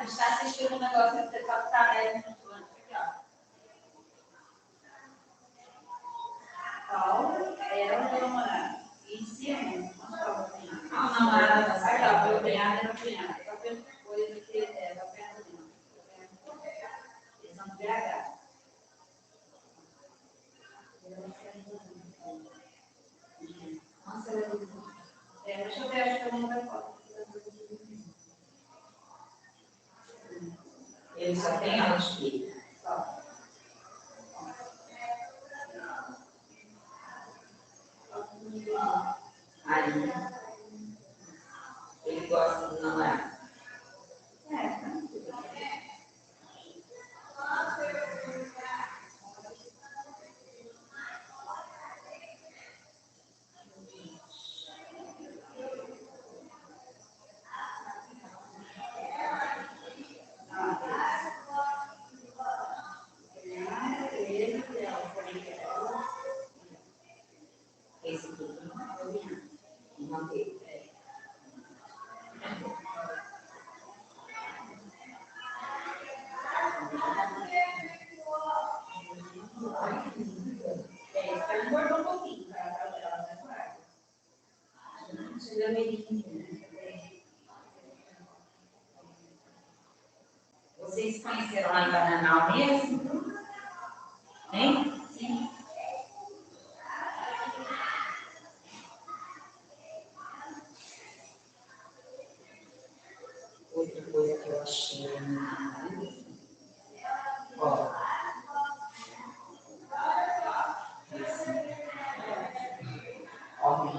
Está assistindo o negócio que você tá leve no plano. Paula, ela é namorada. E em cima, a namorada da Sagrada, meu cunhado era cunhada. Está vendo coisa que está perdendo. Eles são BH. Nossa, deixa eu ver, acho que eu não vai falar. Ele só tem aula de só. Aí, ele gosta de namorar. Esse aqui não manteve. Ela engordou um pouquinho, tá? Chega meio. Vocês conheceram lá em Bananal mesmo? Hein? Sim. Outra coisa que eu achei. Ó. Ó,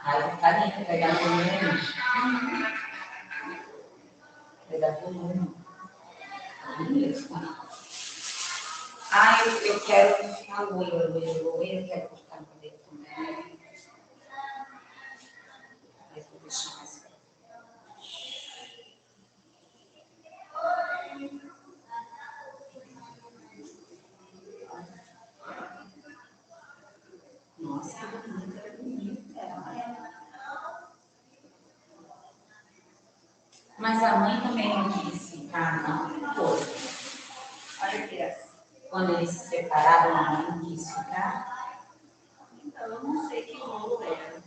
aí tá dentro, vai dar volume. Vai dar volume. Ah, eu quero ficar loira, eu quero cortar no cabelo também. Aí vou deixar mais perto. Nossa, que bonita. Mas a mãe também não quis ficar, não. Foi. Olha aqui, quando eles se separaram, a mãe não quis ficar. Então, eu não sei que rolo era.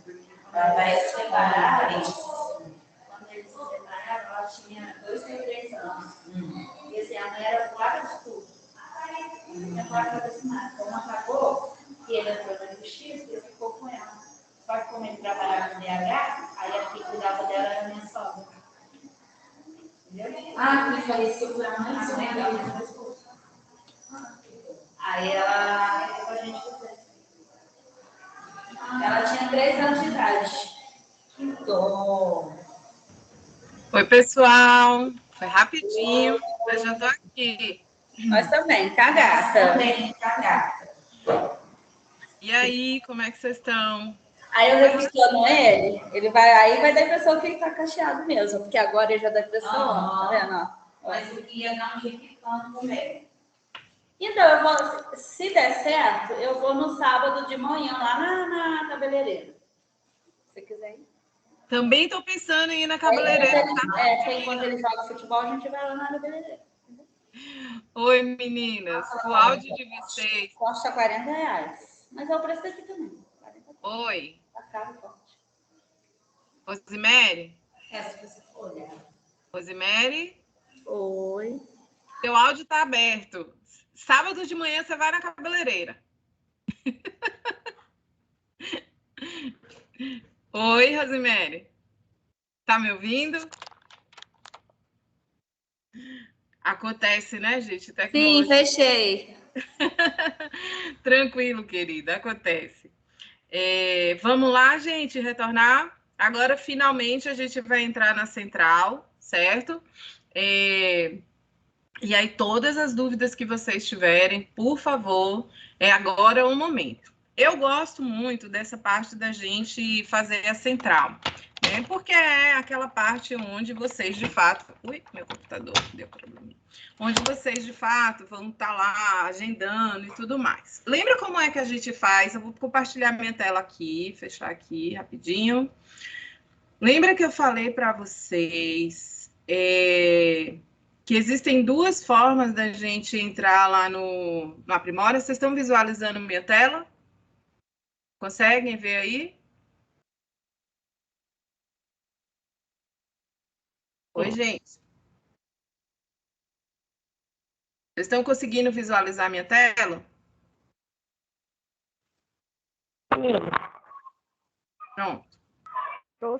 Ela vai se separar. Quando eles se separaram, ela tinha 2 ou 3 anos. E assim, a mãe era placa de tudo. Tinha placa de nada. Como acabou, e ele entrou na justiça, ele ficou com ela. Só que como ele trabalhava no DH, aí a que cuidava dela era a minha sogra. Entendeu? Ah, que faleceu por a mãe dela. Aí ela ficou com a gente por trás. Ela tinha 3 anos de idade. Que dó. Oi, pessoal. Foi rapidinho, mas já tô aqui. Nós também, cagata. E aí, como é que vocês estão? Aí eu revisando ele vai dar a impressão que ele tá cacheado mesmo, porque agora ele já dá a impressão, tá vendo? Mas eu ia dar um repicando também. Então, eu vou, se der certo, eu vou no sábado de manhã lá na cabeleireira. Se você quiser ir. Também estou pensando em ir na cabeleireira. Quando ele joga futebol, a gente vai lá na cabeleireira. Oi, meninas. O áudio de vocês. Custa R$40. Mas é o preço daqui também. Oi. Tá caro, forte. Rosemary? Se você for olhar. Rosemary? Oi. Seu áudio está aberto. Sábado de manhã você vai na cabeleireira. Oi, Rosemary. Tá me ouvindo? Acontece, né, gente? Sim, fechei. Tranquilo, querida, acontece. Vamos lá, gente, retornar. Agora, finalmente, a gente vai entrar na central, certo? E aí, todas as dúvidas que vocês tiverem, por favor, agora o momento. Eu gosto muito dessa parte da gente fazer a central, né? Porque é aquela parte onde vocês, de fato... Ui, meu computador deu problema. Onde vocês, de fato, vão estar lá agendando e tudo mais. Lembra como é que a gente faz? Eu vou compartilhar minha tela aqui, fechar aqui rapidinho. Lembra que eu falei para vocês que existem duas formas da gente entrar lá no Aprimora? Vocês estão visualizando minha tela? Conseguem ver aí? Oi, gente. Vocês estão conseguindo visualizar minha tela? Pronto.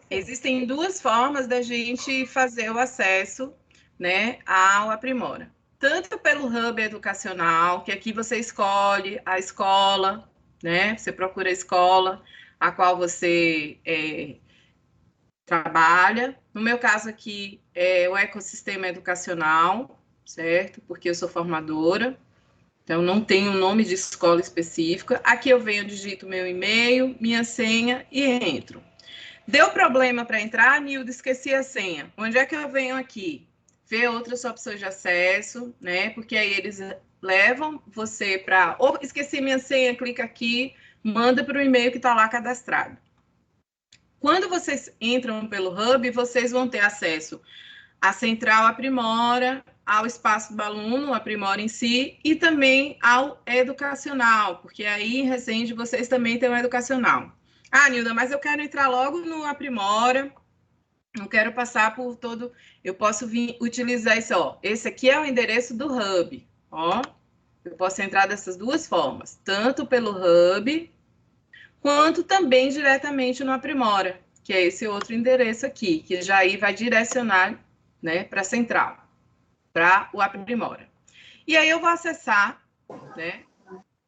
Existem duas formas da gente fazer o acesso, né, ao Aprimora. Tanto pelo Hub Educacional, que aqui você escolhe a escola, né? Você procura a escola a qual você trabalha. No meu caso aqui é o ecossistema educacional, certo? Porque eu sou formadora, então não tenho nome de escola específica. Aqui eu venho, digito meu e-mail, minha senha e entro. Deu problema para entrar, Nilda, esqueci a senha. Onde é que eu venho aqui? Ver outras opções de acesso, né? Porque aí eles levam você para... Ou esqueci minha senha, clica aqui, manda para o e-mail que está lá cadastrado. Quando vocês entram pelo Hub, vocês vão ter acesso à central Aprimora, ao espaço do aluno, Aprimora em si, e também ao educacional, porque aí em Resende vocês também têm o educacional. Ah, Nilda, mas eu quero entrar logo no Aprimora, não quero passar por todo... Eu posso vir utilizar isso, ó. Esse aqui é o endereço do Hub, ó. Eu posso entrar dessas duas formas, tanto pelo Hub, quanto também diretamente no Aprimora, que é esse outro endereço aqui, que já aí vai direcionar, né, para a central, para o Aprimora. E aí eu vou acessar, né?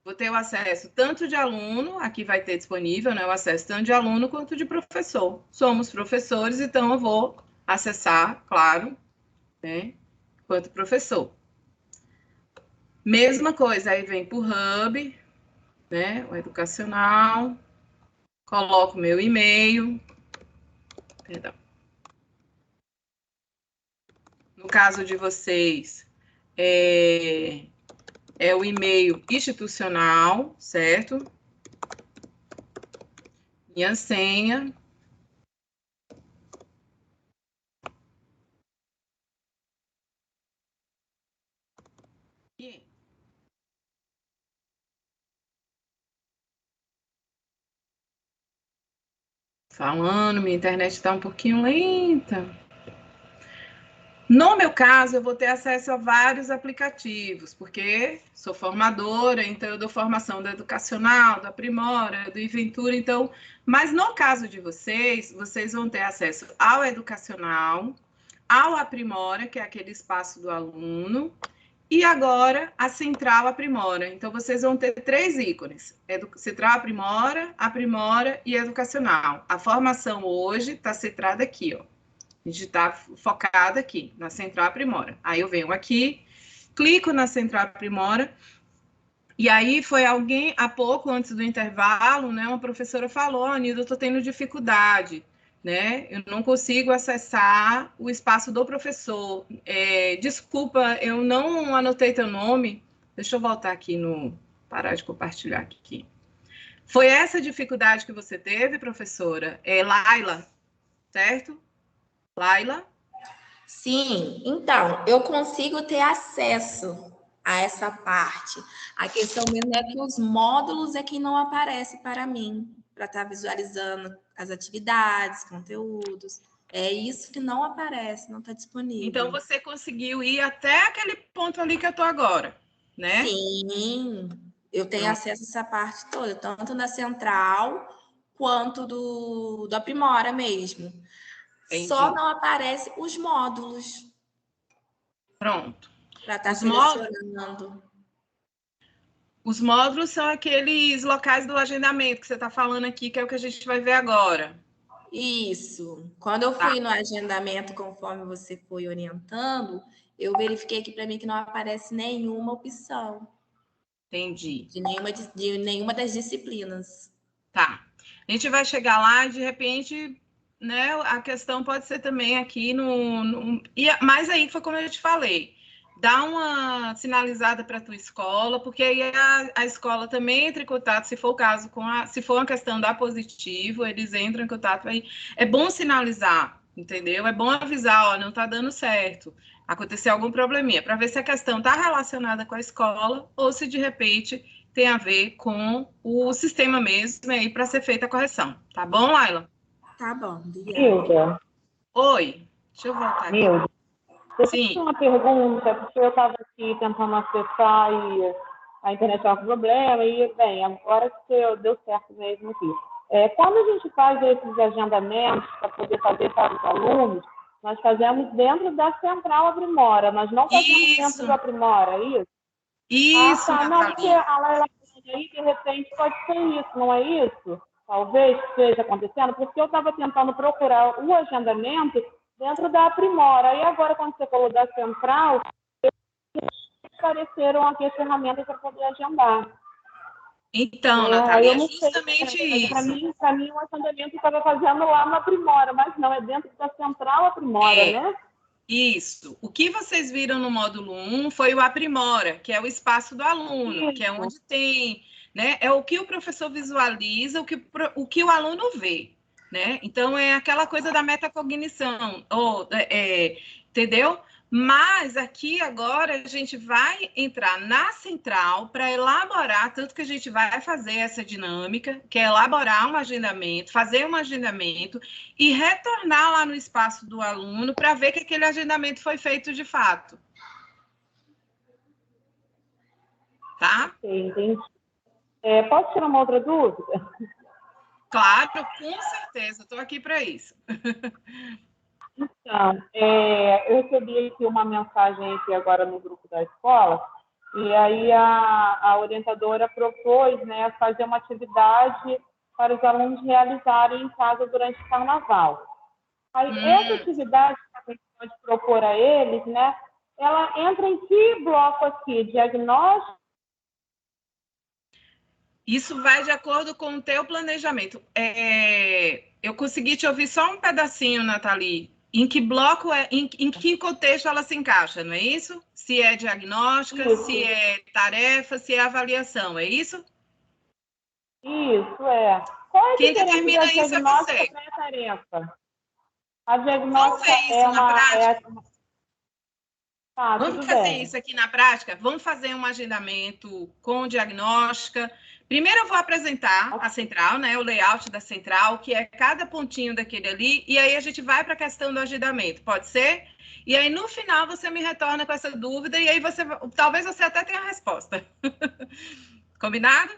Vou ter o acesso tanto de aluno, aqui vai ter disponível, né, o acesso tanto de aluno quanto de professor. Somos professores, então eu vou acessar, claro, né, quanto professor. Mesma coisa, aí vem para o Hub, né, o educacional, coloco meu e-mail, perdão. No caso de vocês, é o e-mail institucional, certo? Minha senha. E... Falando, minha internet está um pouquinho lenta. No meu caso, eu vou ter acesso a vários aplicativos, porque sou formadora, então eu dou formação do educacional, do Aprimora, do Iventura, então... Mas no caso de vocês, vocês vão ter acesso ao educacional, ao Aprimora, que é aquele espaço do aluno, e agora a Central Aprimora. Então, vocês vão ter 3 ícones. Central Aprimora e Educacional. A formação hoje está centrada aqui, ó. A gente está focada aqui, na Central Aprimora. Aí eu venho aqui, clico na Central Aprimora, e aí foi alguém, há pouco, antes do intervalo, né, uma professora falou, Nilda, eu estou tendo dificuldade, né, eu não consigo acessar o espaço do professor. Desculpa, eu não anotei teu nome, deixa eu voltar aqui parar de compartilhar aqui. Foi essa dificuldade que você teve, professora? Laila, certo? Laila? Sim, então, eu consigo ter acesso a essa parte. A questão mesmo é que os módulos é que não aparece para mim, para estar visualizando as atividades, conteúdos. É isso que não aparece, não está disponível. Então, você conseguiu ir até aquele ponto ali que eu estou agora, né? Sim, eu tenho acesso a essa parte toda, tanto na central quanto do Aprimora mesmo. Entendi. Só não aparece os módulos. Pronto. Para estar Os selecionando. Os módulos são aqueles locais do agendamento que você está falando aqui, que é o que a gente vai ver agora. Isso. Quando eu fui no agendamento, conforme você foi orientando, eu verifiquei aqui para mim que não aparece nenhuma opção. Entendi. De nenhuma das disciplinas. Tá. A gente vai chegar lá e, de repente, né, a questão pode ser também aqui mas aí foi como eu te falei. Dá uma sinalizada para a tua escola, porque aí a escola também entra em contato, se for o caso, se for uma questão da positivo, eles entram em contato. Aí é bom sinalizar, entendeu? É bom avisar, ó, não está dando certo, aconteceu algum probleminha, para ver se a questão está relacionada com a escola ou se de repente tem a ver com o sistema mesmo aí para ser feita a correção. Tá bom, Laila? Tá bom, Nilda. Oi, deixa eu voltar aqui. Nilda. Eu Sim. tinha uma pergunta, porque eu estava aqui tentando acessar e a internet estava com problema, e, bem, agora que deu certo mesmo aqui. Quando a gente faz esses agendamentos para poder fazer para os alunos, nós fazemos dentro da Central Aprimora, nós não fazemos dentro do Aprimora, é isso? Isso, tá. Não, porque a Laila aí, de repente, pode ser isso, não é isso? Talvez esteja acontecendo, porque eu estava tentando procurar o agendamento dentro da Aprimora. E agora, quando você falou da Central, apareceram aqui as ferramentas para poder agendar. Então, Natália, é justamente sei, isso. Para mim, o agendamento estava fazendo lá na Aprimora, mas não, é dentro da Central Aprimora, né? Isso. O que vocês viram no módulo 1 foi o Aprimora, que é o espaço do aluno, Isso. que é onde tem, né? É o que o professor visualiza, o que o aluno vê, né? Então, é aquela coisa da metacognição, entendeu? Mas aqui agora a gente vai entrar na central para elaborar, tanto que a gente vai fazer essa dinâmica, que é elaborar um agendamento, fazer um agendamento e retornar lá no espaço do aluno para ver que aquele agendamento foi feito de fato. Tá? Entendi. Posso tirar uma outra dúvida? Claro, com certeza, estou aqui para isso. Então, eu recebi aqui uma mensagem aqui agora no grupo da escola, e aí a orientadora propôs, né, fazer uma atividade para os alunos realizarem em casa durante o carnaval. Aí, essa atividade que a gente pode propor a eles, né, ela entra em que bloco aqui? Diagnóstico? Isso vai de acordo com o teu planejamento. Eu consegui te ouvir só um pedacinho, Nathalie. Em que bloco, em que contexto ela se encaixa, não é isso? Se é diagnóstica, Isso. Se é tarefa, se é avaliação, é isso? Isso, é. Qual é a Quem diferença determina da isso é diagnóstica você. para a tarefa? A Vamos diagnóstica ver isso na prática? Tá, Vamos tudo fazer bem. isso aqui na prática? Vamos fazer um agendamento com diagnóstica. Primeiro eu vou apresentar a central, né? O layout da central, que é cada pontinho daquele ali, e aí a gente vai para a questão do agendamento, pode ser? E aí no final você me retorna com essa dúvida, e aí talvez você até tenha a resposta. Combinado?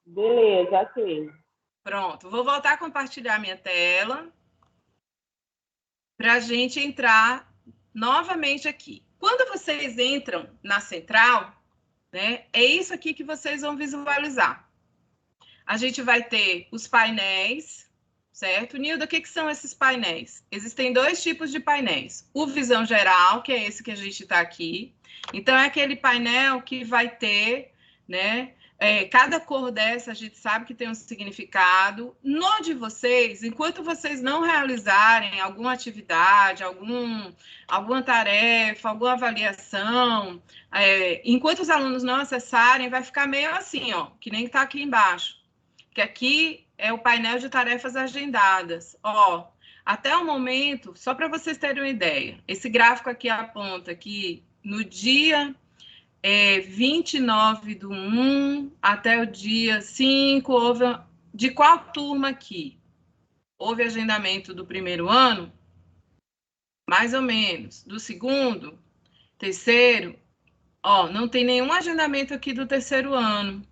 Beleza, ok. Pronto, vou voltar a compartilhar minha tela para a gente entrar novamente aqui. Quando vocês entram na central, né, é isso aqui que vocês vão visualizar. A gente vai ter os painéis, certo? Nilda, o que são esses painéis? Existem dois tipos de painéis. O visão geral, que é esse que a gente está aqui. Então, é aquele painel que vai ter, né? Cada cor dessa a gente sabe que tem um significado. No de vocês, enquanto vocês não realizarem alguma atividade, alguma tarefa, alguma avaliação, enquanto os alunos não acessarem, vai ficar meio assim, ó, que nem está aqui embaixo. Que aqui é o painel de tarefas agendadas. Ó, até o momento, só para vocês terem uma ideia, esse gráfico aqui aponta que no dia 29/1 até o dia 5, houve... De qual turma aqui? Houve agendamento do primeiro ano? Mais ou menos. Do segundo? Terceiro? Ó, não tem nenhum agendamento aqui do terceiro ano.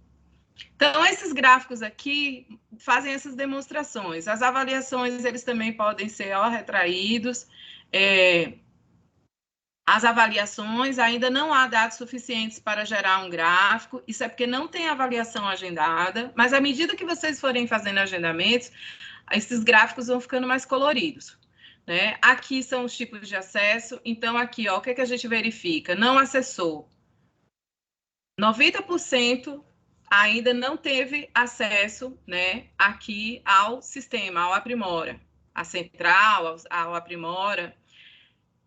Então, esses gráficos aqui fazem essas demonstrações. As avaliações, eles também podem ser retraídos. As avaliações, ainda não há dados suficientes para gerar um gráfico. Isso é porque não tem avaliação agendada. Mas, à medida que vocês forem fazendo agendamentos, esses gráficos vão ficando mais coloridos. Né? Aqui são os tipos de acesso. Então, aqui, o que a gente verifica? Não acessou. 90% ainda não teve acesso, né, aqui ao sistema, ao Aprimora, a central, ao Aprimora.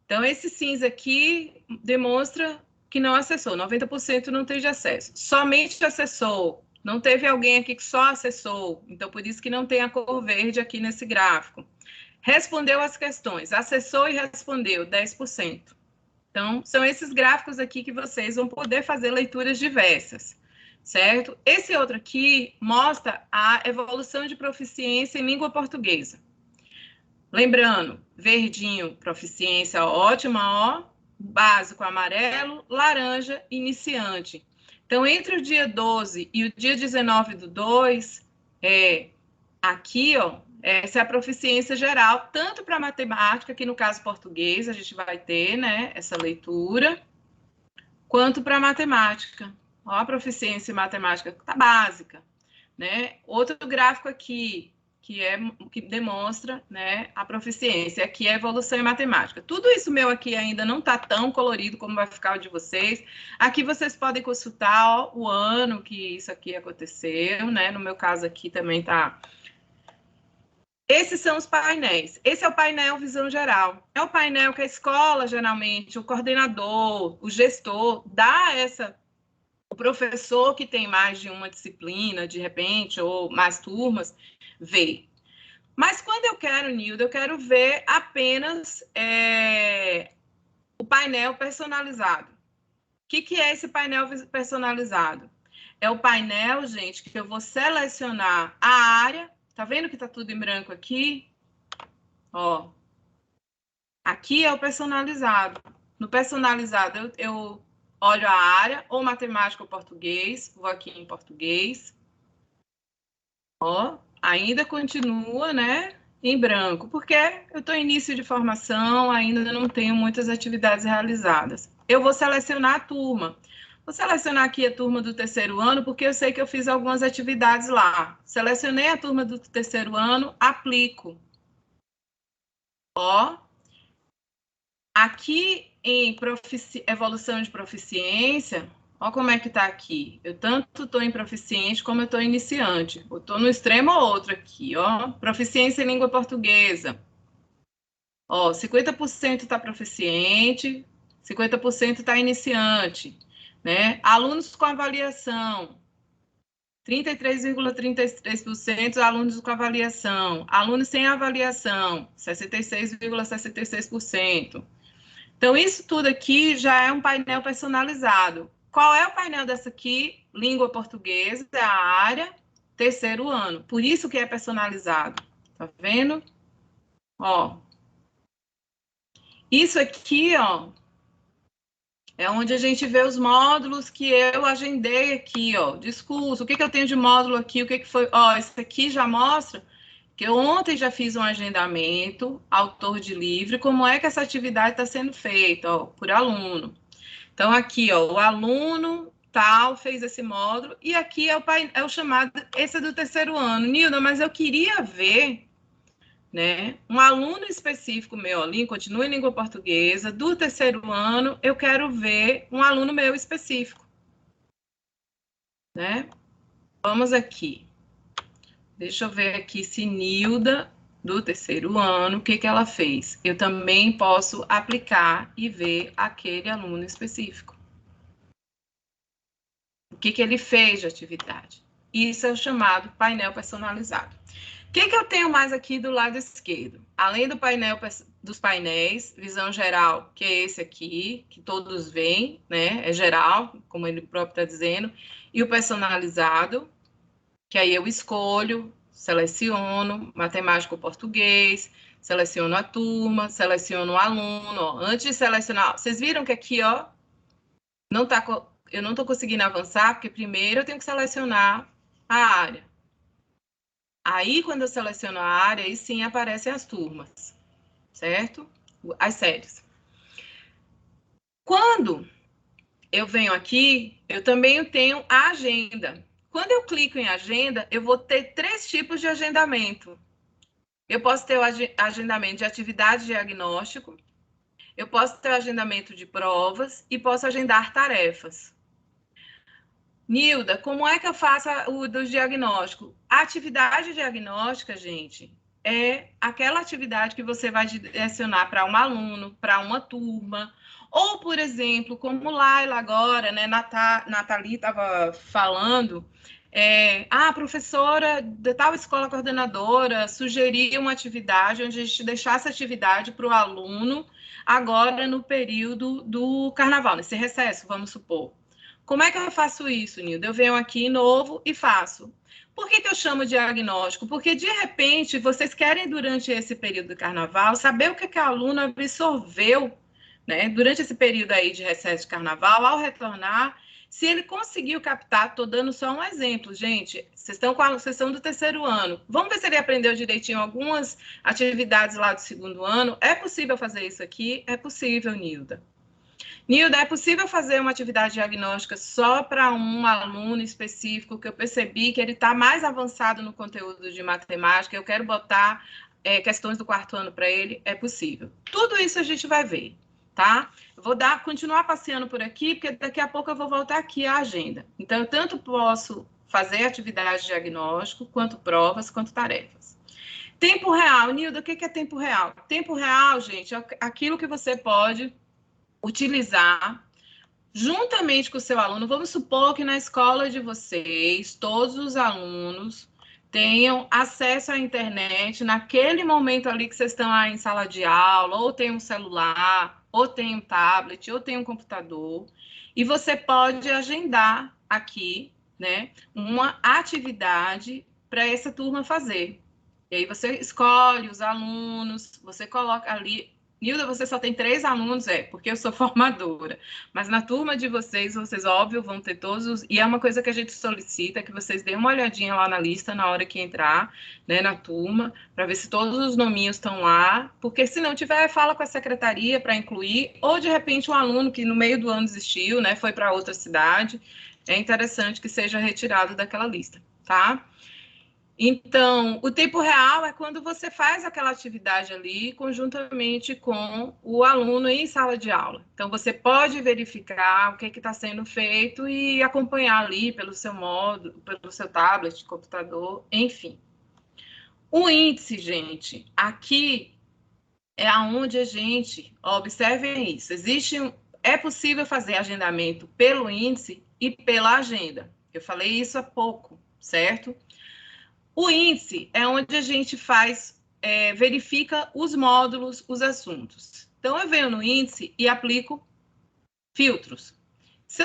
Então, esse cinza aqui demonstra que não acessou, 90% não teve acesso. Somente acessou, não teve alguém aqui que só acessou, então por isso que não tem a cor verde aqui nesse gráfico. Respondeu as questões, acessou e respondeu, 10%. Então, são esses gráficos aqui que vocês vão poder fazer leituras diversas, certo? Esse outro aqui mostra a evolução de proficiência em língua portuguesa. Lembrando, verdinho, proficiência ótima, básico amarelo, laranja, iniciante. Então, entre o dia 12 e o dia 19/2, aqui, essa é a proficiência geral, tanto para matemática, que no caso português a gente vai ter, né, essa leitura, quanto para matemática. A proficiência em matemática está básica, né? Outro gráfico aqui, que demonstra, né, a proficiência, aqui é a evolução em matemática. Tudo isso meu aqui ainda não está tão colorido como vai ficar o de vocês. Aqui vocês podem consultar o ano que isso aqui aconteceu, né? No meu caso aqui também está. Esses são os painéis. Esse é o painel visão geral. É o painel que a escola, geralmente, o coordenador, o gestor, dá o professor que tem mais de uma disciplina, de repente, ou mais turmas, vê. Mas quando eu quero, Nilda, eu quero ver apenas o painel personalizado. O que é esse painel personalizado? É o painel, gente, que eu vou selecionar a área. Tá vendo que tá tudo em branco aqui? Ó. Aqui é o personalizado. No personalizado, eu olho a área, ou matemática ou português. Vou aqui em português. Ó, ainda continua, né, em branco, porque eu estou em início de formação, ainda não tenho muitas atividades realizadas. Eu vou selecionar a turma. Vou selecionar aqui a turma do terceiro ano, porque eu sei que eu fiz algumas atividades lá. Selecionei a turma do terceiro ano, aplico. Ó, aqui em evolução de proficiência, ó como é que tá aqui. Eu tanto estou em proficiente como eu estou iniciante. Eu estou no extremo ou outro aqui, ó. Proficiência em língua portuguesa. Ó, 50% está proficiente, 50% está iniciante. Né? Alunos com avaliação, 33,33% alunos com avaliação. Alunos sem avaliação, 66,66%. Então, isso tudo aqui já é um painel personalizado. Qual é o painel dessa aqui? Língua portuguesa, é a área, terceiro ano. Por isso que é personalizado. Tá vendo? Ó. Isso aqui, ó, é onde a gente vê os módulos que eu agendei aqui, ó. Discurso, o que eu tenho de módulo aqui, o que foi... Ó, isso aqui já mostra que eu ontem já fiz um agendamento, autor de livro, como é que essa atividade está sendo feita, ó, por aluno. Então, aqui, ó, o aluno tal fez esse módulo, e aqui é o chamado, esse é do terceiro ano. Nilda, mas eu queria ver, né, um aluno específico meu, continua em língua portuguesa, do terceiro ano, eu quero ver um aluno meu específico. Né? Vamos aqui. Deixa eu ver aqui se Nilda, do terceiro ano, o que ela fez. Eu também posso aplicar e ver aquele aluno específico. O que ele fez de atividade. Isso é o chamado painel personalizado. O que eu tenho mais aqui do lado esquerdo? Além do painel dos painéis, visão geral, que é esse aqui, que todos veem, né? É geral, como ele próprio está dizendo. E o personalizado, que aí eu escolho, seleciono, matemática ou português, seleciono a turma, seleciono o aluno. Ó. Antes de selecionar, vocês viram que aqui, ó, eu não estou conseguindo avançar, porque primeiro eu tenho que selecionar a área. Aí, quando eu seleciono a área, aí sim aparecem as turmas, certo? As séries. Quando eu venho aqui, eu também tenho a agenda. Quando eu clico em agenda, eu vou ter 3 tipos de agendamento. Eu posso ter o agendamento de atividade de diagnóstico, eu posso ter o agendamento de provas e posso agendar tarefas. Nilda, como é que eu faço o do diagnóstico? A atividade diagnóstica, gente, é aquela atividade que você vai direcionar para um aluno, para uma turma, ou, por exemplo, como Laila agora, né, Nathalie estava falando, a professora de tal escola coordenadora sugeriu uma atividade onde a gente deixasse a atividade para o aluno agora no período do carnaval, nesse recesso, vamos supor. Como é que eu faço isso, Nilda? Eu venho aqui novo e faço. Por que eu chamo de diagnóstico? Porque, de repente, vocês querem, durante esse período do carnaval, saber o que a aluna absorveu, né, durante esse período aí de recesso de carnaval, ao retornar, se ele conseguiu captar. Estou dando só um exemplo, gente. Vocês estão com a sessão do 3º ano. Vamos ver se ele aprendeu direitinho algumas atividades lá do 2º ano. É possível fazer isso aqui? É possível, Nilda. Nilda, é possível fazer uma atividade diagnóstica só para um aluno específico que eu percebi que ele está mais avançado no conteúdo de matemática, eu quero botar questões do 4º ano para ele? É possível. Tudo isso a gente vai ver, tá? Eu vou continuar passeando por aqui, porque daqui a pouco eu vou voltar aqui à agenda. Então, eu tanto posso fazer atividade de diagnóstico, quanto provas, quanto tarefas. Tempo real. Nilda, o que é tempo real? Tempo real, gente, é aquilo que você pode utilizar juntamente com o seu aluno. Vamos supor que na escola de vocês, todos os alunos tenham acesso à internet naquele momento ali que vocês estão em sala de aula, ou tem um celular, ou tem um tablet, ou tem um computador, e você pode agendar aqui, né, uma atividade para essa turma fazer. E aí você escolhe os alunos, você coloca ali. Nilda, você só tem 3 alunos? Porque eu sou formadora. Mas na turma de vocês, óbvio, vão ter todos os... E é uma coisa que a gente solicita, que vocês deem uma olhadinha lá na lista na hora que entrar, né, na turma, para ver se todos os nominhos estão lá. Porque se não tiver, fala com a secretaria para incluir. Ou, de repente, um aluno que no meio do ano desistiu, né, foi para outra cidade. É interessante que seja retirado daquela lista, tá? Então, o tempo real é quando você faz aquela atividade ali conjuntamente com o aluno em sala de aula. Então, você pode verificar o que está sendo feito e acompanhar ali pelo seu pelo seu tablet, computador, enfim. O índice, gente, aqui é aonde a gente, observem isso, é possível fazer agendamento pelo índice e pela agenda. Eu falei isso há pouco, certo? O índice é onde a gente verifica os módulos, os assuntos. Então, eu venho no índice e aplico filtros. Se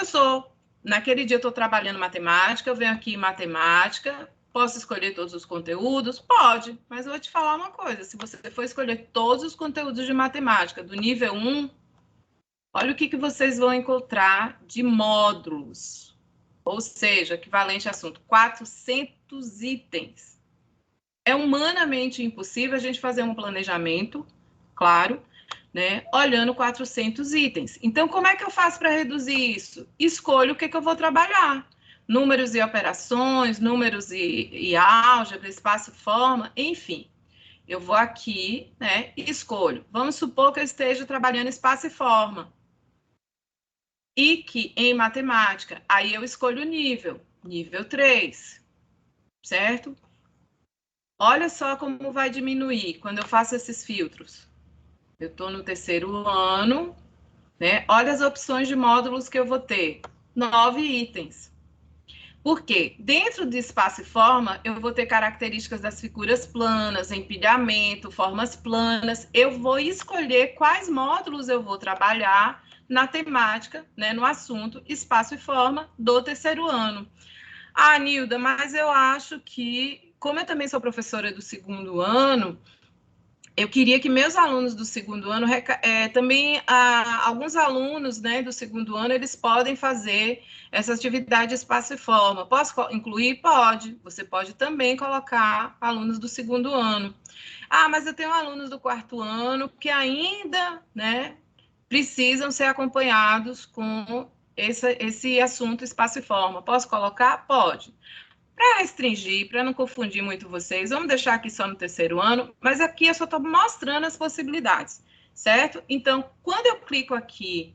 naquele dia eu estou trabalhando matemática, eu venho aqui em matemática, posso escolher todos os conteúdos? Pode, mas eu vou te falar uma coisa, se você for escolher todos os conteúdos de matemática do nível 1, olha o que vocês vão encontrar de módulos. Ou seja, equivalente a assunto, 400 itens. É humanamente impossível a gente fazer um planejamento, claro, né, olhando 400 itens. Então, como é que eu faço para reduzir isso? Escolho o que eu vou trabalhar. Números e operações, números e álgebra, espaço e forma, enfim. Eu vou aqui, né, e escolho. Vamos supor que eu esteja trabalhando espaço e forma. E que em matemática, aí eu escolho o nível 3, certo? Olha só como vai diminuir quando eu faço esses filtros. Eu estou no 3º ano, né? Olha as opções de módulos que eu vou ter. 9 itens. Por quê? Dentro de espaço e forma, eu vou ter características das figuras planas, empilhamento, formas planas. Eu vou escolher quais módulos eu vou trabalhar na temática, né, no assunto espaço e forma do 3º ano. Ah, Nilda, mas eu acho que, como eu também sou professora do 2º ano, eu queria que meus alunos do segundo ano, também alguns alunos, né, do segundo ano, eles podem fazer essa atividade espaço e forma. Posso incluir? Pode. Você pode também colocar alunos do segundo ano. Ah, mas eu tenho alunos do quarto ano que ainda, né, precisam ser acompanhados com esse assunto espaço e forma. Posso colocar? Pode. Para restringir, para não confundir muito vocês, vamos deixar aqui só no terceiro ano, mas aqui eu só estou mostrando as possibilidades, certo? Então, quando eu clico aqui,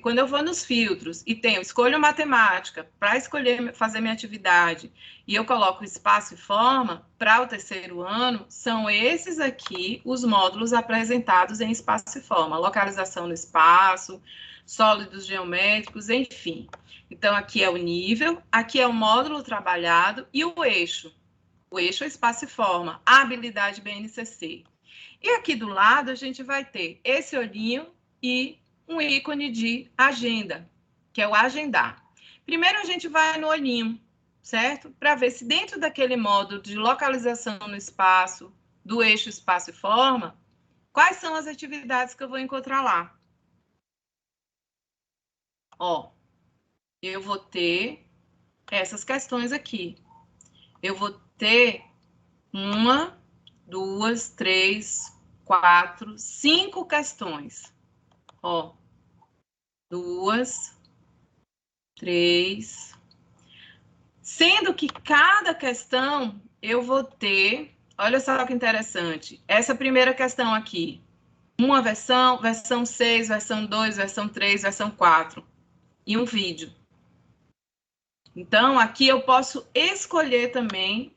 quando eu vou nos filtros e tenho escolho matemática para escolher fazer minha atividade e eu coloco espaço e forma para o terceiro ano, são esses aqui os módulos apresentados em espaço e forma, localização no espaço, sólidos geométricos, enfim. Então, aqui é o nível, aqui é o módulo trabalhado e o eixo. O eixo é espaço e forma, a habilidade BNCC. E aqui do lado, a gente vai ter esse olhinho e um ícone de agenda, que é o agendar. Primeiro, a gente vai no olhinho, certo? Para ver se dentro daquele módulo de localização no espaço, do eixo espaço e forma, quais são as atividades que eu vou encontrar lá. Ó, eu vou ter essas questões aqui. Eu vou ter 1, 2, 3, 4, 5 questões. Ó, 2, 3. Sendo que cada questão eu vou ter, olha só que interessante, essa primeira questão aqui, uma versão, versão 6, versão 2, versão 3, versão 4, e um vídeo. Então, aqui eu posso escolher também,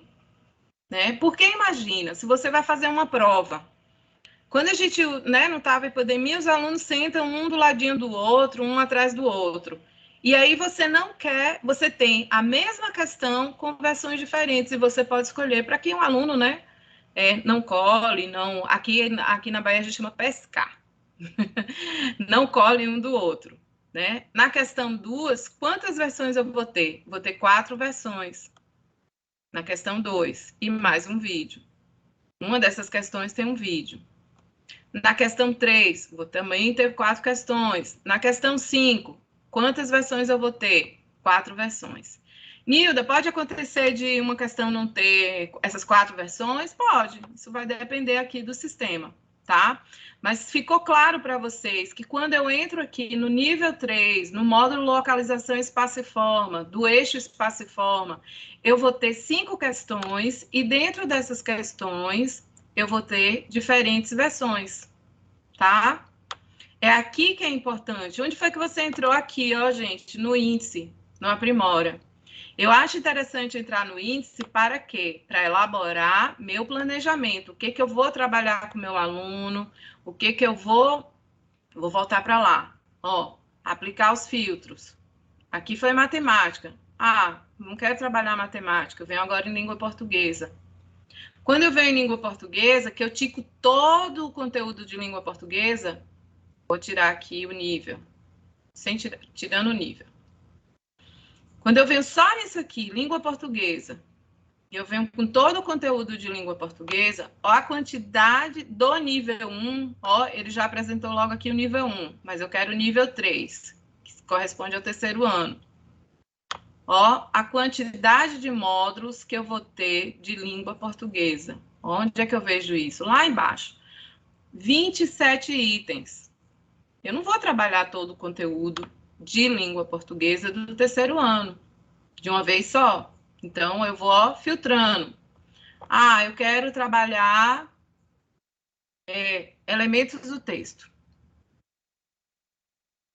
né? Porque imagina, se você vai fazer uma prova, quando a gente, né, não estava em pandemia, os alunos sentam um do ladinho do outro, um atrás do outro. E aí você não quer, você tem a mesma questão com versões diferentes, e você pode escolher para que um aluno, né, não cole, não, aqui na Bahia a gente chama pescar, não cole um do outro. Né? Na questão 2, quantas versões eu vou ter? Vou ter 4 versões. Na questão 2, e mais um vídeo. Uma dessas questões tem um vídeo. Na questão 3, vou também ter 4 questões. Na questão 5, quantas versões eu vou ter? 4 versões. Nilda, pode acontecer de uma questão não ter essas 4 versões? Pode. Isso vai depender aqui do sistema, tá? Mas ficou claro para vocês que quando eu entro aqui no nível 3, no módulo localização espaço e forma, do eixo espaço e forma, eu vou ter 5 questões e dentro dessas questões eu vou ter diferentes versões, tá? É aqui que é importante. Onde foi que você entrou aqui, ó, gente? No índice, no Aprimora. Eu acho interessante entrar no índice para quê? Para elaborar meu planejamento. O que eu vou trabalhar com o meu aluno, o que eu vou voltar para lá. Ó, aplicar os filtros. Aqui foi matemática. Ah, não quero trabalhar matemática, eu venho agora em língua portuguesa. Quando eu venho em língua portuguesa, que eu tico todo o conteúdo de língua portuguesa, vou tirar aqui o nível, tirando o nível. Quando eu venho só nisso aqui, língua portuguesa, eu venho com todo o conteúdo de língua portuguesa, ó, a quantidade do nível 1, ó, ele já apresentou logo aqui o nível 1, mas eu quero o nível 3, que corresponde ao terceiro ano. Ó, a quantidade de módulos que eu vou ter de língua portuguesa. Onde é que eu vejo isso? Lá embaixo. 27 itens. Eu não vou trabalhar todo o conteúdo de língua portuguesa do terceiro ano, de uma vez só. Então, eu vou filtrando. Ah, eu quero trabalhar elementos do texto.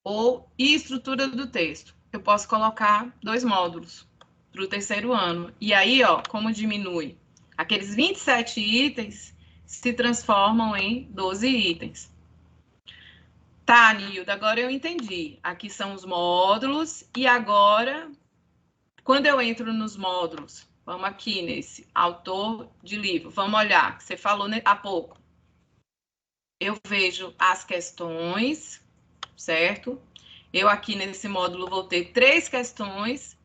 Ou estrutura do texto. Eu posso colocar 2 módulos para o terceiro ano. E aí, ó, como diminui? Aqueles 27 itens se transformam em 12 itens. Tá, Nilda, agora eu entendi. Aqui são os módulos e agora, quando eu entro nos módulos, vamos aqui nesse autor de livro, vamos olhar, que você falou há pouco. Eu vejo as questões, certo? Eu aqui nesse módulo vou ter 3 questões,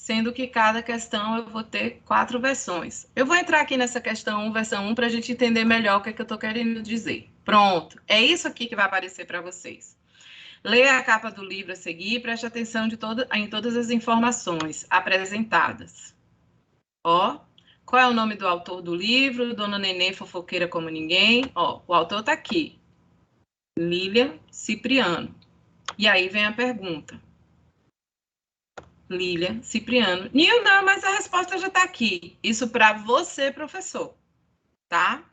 sendo que cada questão eu vou ter 4 versões. Eu vou entrar aqui nessa questão 1, versão 1, para a gente entender melhor o que é que eu estou querendo dizer. Pronto, é isso aqui que vai aparecer para vocês. Leia a capa do livro a seguir e preste atenção em todas as informações apresentadas. Ó, qual é o nome do autor do livro? Dona Nenê Fofoqueira Como Ninguém. Ó, o autor está aqui. Lília Cipriano. E aí vem a pergunta. Lília Cipriano. Nilda, mas a resposta já está aqui. Isso para você, professor. Tá?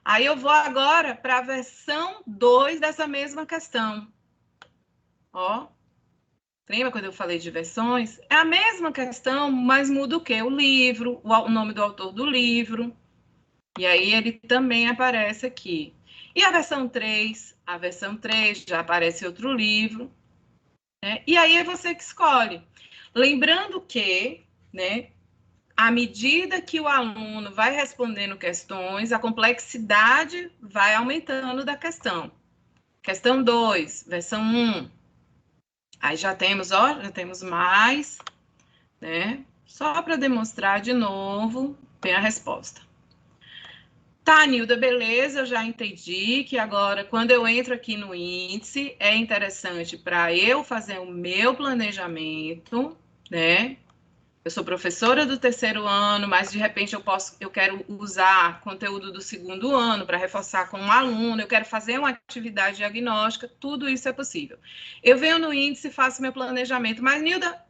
Aí eu vou agora para a versão 2 dessa mesma questão. Ó. Lembra quando eu falei de versões? É a mesma questão, mas muda o quê? O livro, o nome do autor do livro. E aí ele também aparece aqui. E a versão 3? A versão 3 já aparece outro livro. Né? E aí é você que escolhe. Lembrando que, né, à medida que o aluno vai respondendo questões, a complexidade vai aumentando da questão. Questão 2, versão 1. Aí já temos, ó, já temos mais, né? Só para demonstrar de novo, tem a resposta. Tá, Nilda, beleza, eu já entendi que agora, quando eu entro aqui no índice, é interessante para eu fazer o meu planejamento, né? Eu sou professora do 3º ano, mas de repente eu quero usar conteúdo do 2º ano para reforçar com um aluno, eu quero fazer uma atividade diagnóstica, tudo isso é possível. Eu venho no índice e faço meu planejamento, mas, Nilda,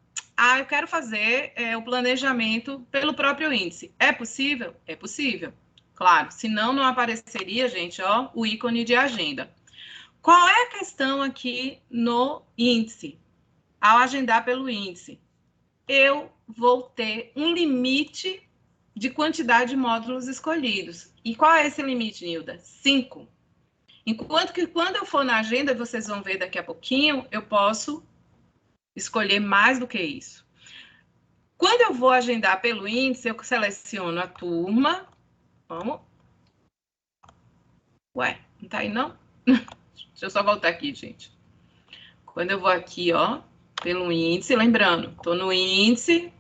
eu quero fazer o planejamento pelo próprio índice. É possível? É possível. Claro, senão não apareceria, gente, ó, o ícone de agenda. Qual é a questão aqui no índice? Ao agendar pelo índice, eu vou ter um limite de quantidade de módulos escolhidos. E qual é esse limite, Nilda? 5. Enquanto que quando eu for na agenda, vocês vão ver daqui a pouquinho, eu posso escolher mais do que isso. Quando eu vou agendar pelo índice, eu seleciono a turma. Vamos. Ué, não tá aí não? Deixa eu só voltar aqui, gente. Quando eu vou aqui, ó, pelo índice, lembrando, tô no índice,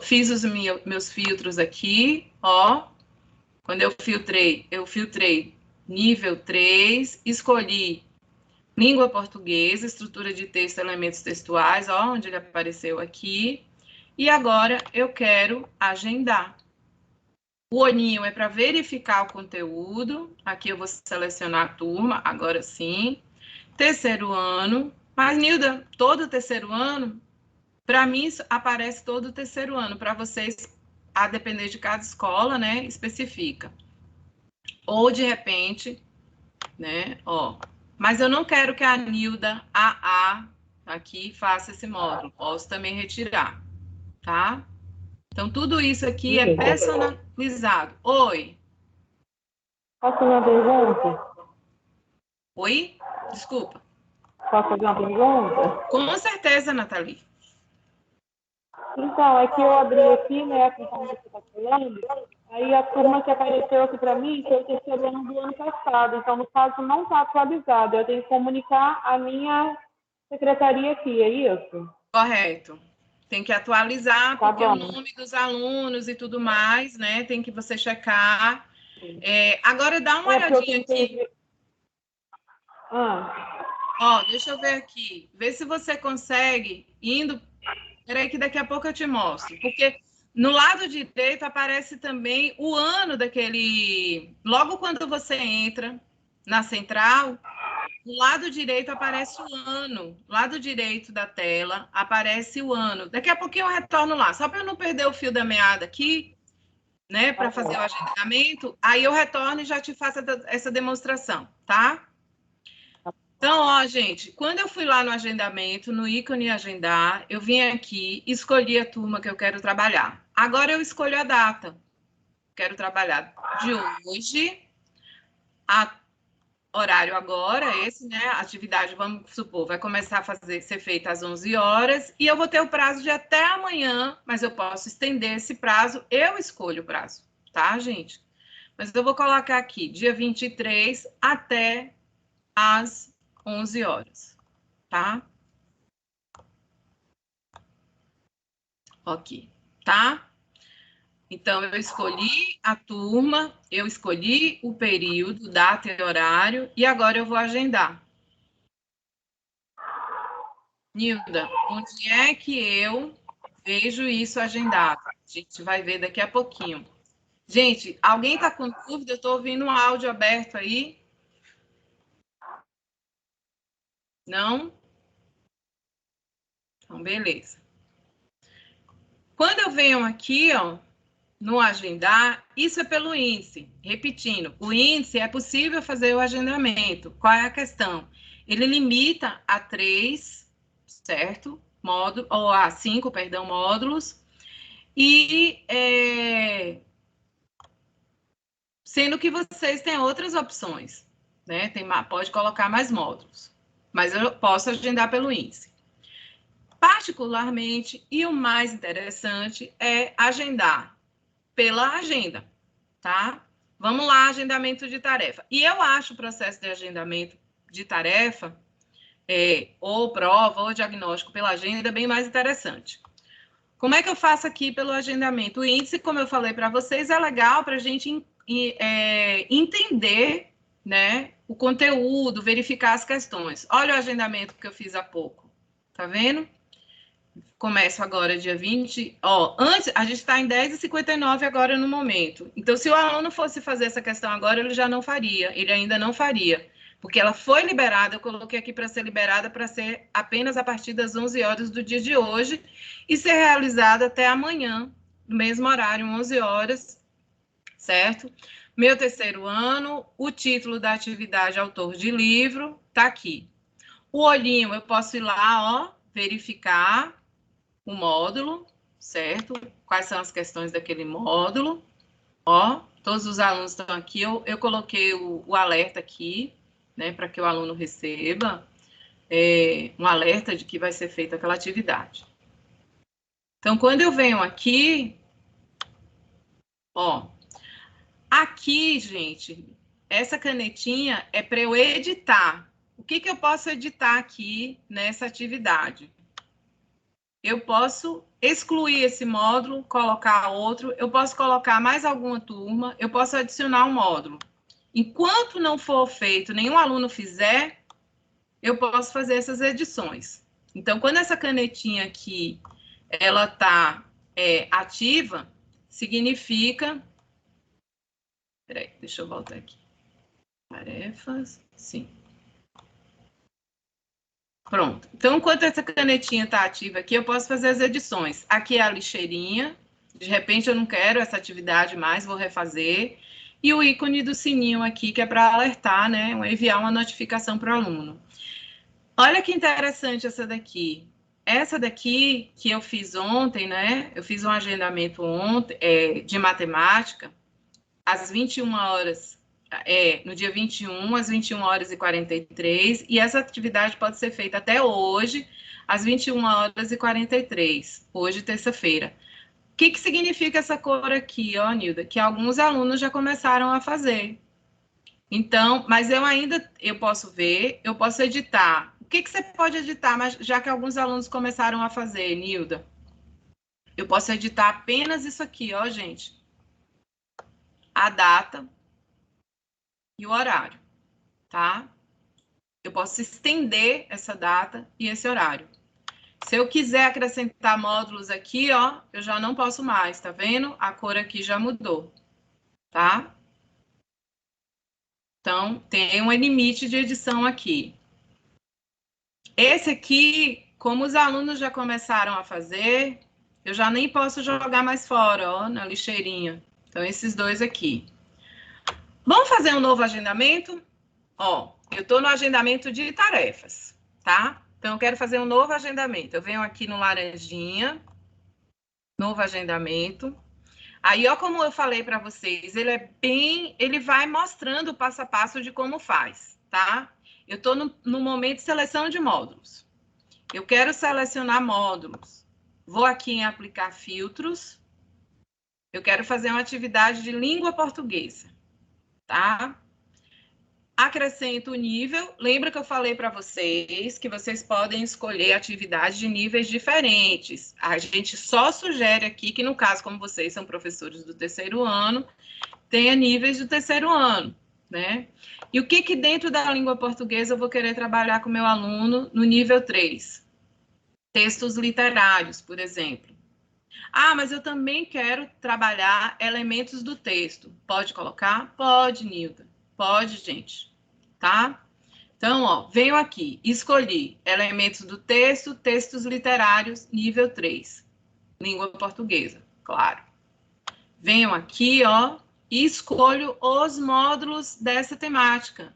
fiz os meus filtros aqui, ó. Quando eu filtrei nível 3, escolhi língua portuguesa, estrutura de texto, elementos textuais, ó, onde ele apareceu aqui. E agora eu quero agendar. O olhinho é para verificar o conteúdo. Aqui eu vou selecionar a turma, agora sim. 3º ano. Mas, Nilda, todo 3º ano, para mim, aparece todo o 3º ano. Para vocês, a depender de cada escola, né, especifica. Ou, de repente, né, ó. Mas eu não quero que a Nilda AA aqui faça esse módulo. Posso também retirar, tá? Então, tudo isso aqui é personalizado. Oi. Posso fazer uma pergunta? Oi? Desculpa. Posso fazer uma pergunta? Com certeza, Nathalie. Então, é que eu abri aqui, né, conforme você está falando, aí a turma que apareceu aqui para mim foi o 3º ano do ano passado, então, no caso, não está atualizado. Eu tenho que comunicar a minha secretaria aqui, é isso? Correto. Tem que atualizar, Tá porque bom. o nome dos alunos e tudo mais, né? Tem que você checar. Agora, dá uma olhadinha aqui. Ó, deixa eu ver aqui. Vê se você consegue, indo... Peraí que daqui a pouco eu te mostro. Porque no lado direito aparece também o ano daquele... Logo quando você entra na central, do lado direito aparece o ano. Lado direito da tela aparece o ano. Daqui a pouquinho eu retorno lá. Só para eu não perder o fio da meada aqui, né? Para fazer o agendamento. Aí eu retorno e já te faço essa demonstração, tá? Então, ó, gente, quando eu fui lá no agendamento, no ícone agendar, eu vim aqui, escolhi a turma que eu quero trabalhar. Agora eu escolho a data. Quero trabalhar de hoje, horário agora, esse, né? A atividade, vamos supor, vai começar a ser feita às 11 horas, e eu vou ter o prazo de até amanhã, mas eu posso estender esse prazo, eu escolho o prazo, tá, gente? Mas eu vou colocar aqui, dia 23 até às 11 horas, tá? Ok. tá? Então, eu escolhi a turma, eu escolhi o período, data e horário, e agora eu vou agendar. Nilda, onde é que eu vejo isso agendado? A gente vai ver daqui a pouquinho. Gente, alguém está com dúvida? Eu estou ouvindo um áudio aberto aí. Não? Então, beleza. Quando eu venho aqui, ó, no agendar, isso é pelo índice. Repetindo, o índice é possível fazer o agendamento. Qual é a questão? Ele limita a 3, certo? Módulo, ou a 5, perdão, módulos. E sendo que vocês têm outras opções, né? Pode colocar mais módulos. Mas eu posso agendar pelo índice. Particularmente, e o mais interessante é agendar pela agenda, tá? Vamos lá, agendamento de tarefa. E eu acho o processo de agendamento de tarefa, ou prova, ou diagnóstico pela agenda, bem mais interessante. Como é que eu faço aqui pelo agendamento? O índice, como eu falei para vocês, é legal para a gente entender, né, o conteúdo, verificar as questões. Olha o agendamento que eu fiz há pouco, tá vendo? Começo agora dia 20. Ó, antes, a gente está em 10h59 agora no momento. Então, se o aluno fosse fazer essa questão agora, ele já não faria. Ele ainda não faria. Porque ela foi liberada, eu coloquei aqui para ser liberada para ser apenas a partir das 11 horas do dia de hoje e ser realizada até amanhã, no mesmo horário, 11 horas, certo? Meu terceiro ano, o título da atividade autor de livro, tá aqui. O olhinho, eu posso ir lá, ó, verificar o módulo, certo? Quais são as questões daquele módulo. Ó, todos os alunos estão aqui. Eu coloquei o alerta aqui, né, para que o aluno receba um alerta de que vai ser feita aquela atividade. Então, quando eu venho aqui, ó, aqui, gente, essa canetinha é para eu editar. O que eu posso editar aqui nessa atividade? Eu posso excluir esse módulo, colocar outro, eu posso colocar mais alguma turma, eu posso adicionar um módulo. Enquanto não for feito, nenhum aluno fizer, eu posso fazer essas edições. Então, quando essa canetinha aqui, ela está ativa, significa... Peraí, deixa eu voltar aqui. Tarefas, sim. Pronto. Então, enquanto essa canetinha está ativa aqui, eu posso fazer as edições. Aqui é a lixeirinha. De repente, eu não quero essa atividade mais, vou refazer. E o ícone do sininho aqui, que é para alertar, né? Enviar uma notificação para o aluno. Olha que interessante essa daqui. Essa daqui, que eu fiz ontem, né? Eu fiz um agendamento ontem, de matemática, às 21 horas... no dia 21, às 21h43, e essa atividade pode ser feita até hoje, às 21h43, hoje, terça-feira. O que significa essa cor aqui, ó, Nilda? Que alguns alunos já começaram a fazer. Então, mas eu posso ver, eu posso editar. O que você pode editar, mas já que alguns alunos começaram a fazer, Nilda? Eu posso editar apenas isso aqui, ó, gente. A data e o horário, tá? Eu posso estender essa data e esse horário. Se eu quiser acrescentar módulos aqui, ó, eu já não posso mais, tá vendo? A cor aqui já mudou, tá? Então, tem um limite de edição aqui. Esse aqui, como os alunos já começaram a fazer, eu já nem posso jogar mais fora, ó, na lixeirinha. Então, esses dois aqui. Vamos fazer um novo agendamento? Ó, eu estou no agendamento de tarefas, tá? Então, eu quero fazer um novo agendamento. Eu venho aqui no laranjinha, novo agendamento. Aí, ó, como eu falei para vocês, ele vai mostrando o passo a passo de como faz, tá? Eu estou no momento de seleção de módulos. Eu quero selecionar módulos. Vou aqui em aplicar filtros. Eu quero fazer uma atividade de língua portuguesa, tá? acrescento o nível. Lembra que eu falei para vocês que vocês podem escolher atividades de níveis diferentes. A gente só sugere aqui que, no caso, como vocês são professores do terceiro ano, tenha níveis do terceiro ano, né? E o que dentro da língua portuguesa eu vou querer trabalhar com o meu aluno no nível 3? Textos literários, por exemplo. Ah, mas eu também quero trabalhar elementos do texto. Pode colocar? Pode, Nilda. Pode, gente. Tá? Então, ó, venho aqui, escolhi elementos do texto, textos literários, nível 3. Língua portuguesa, claro. Venho aqui, ó, e escolho os módulos dessa temática.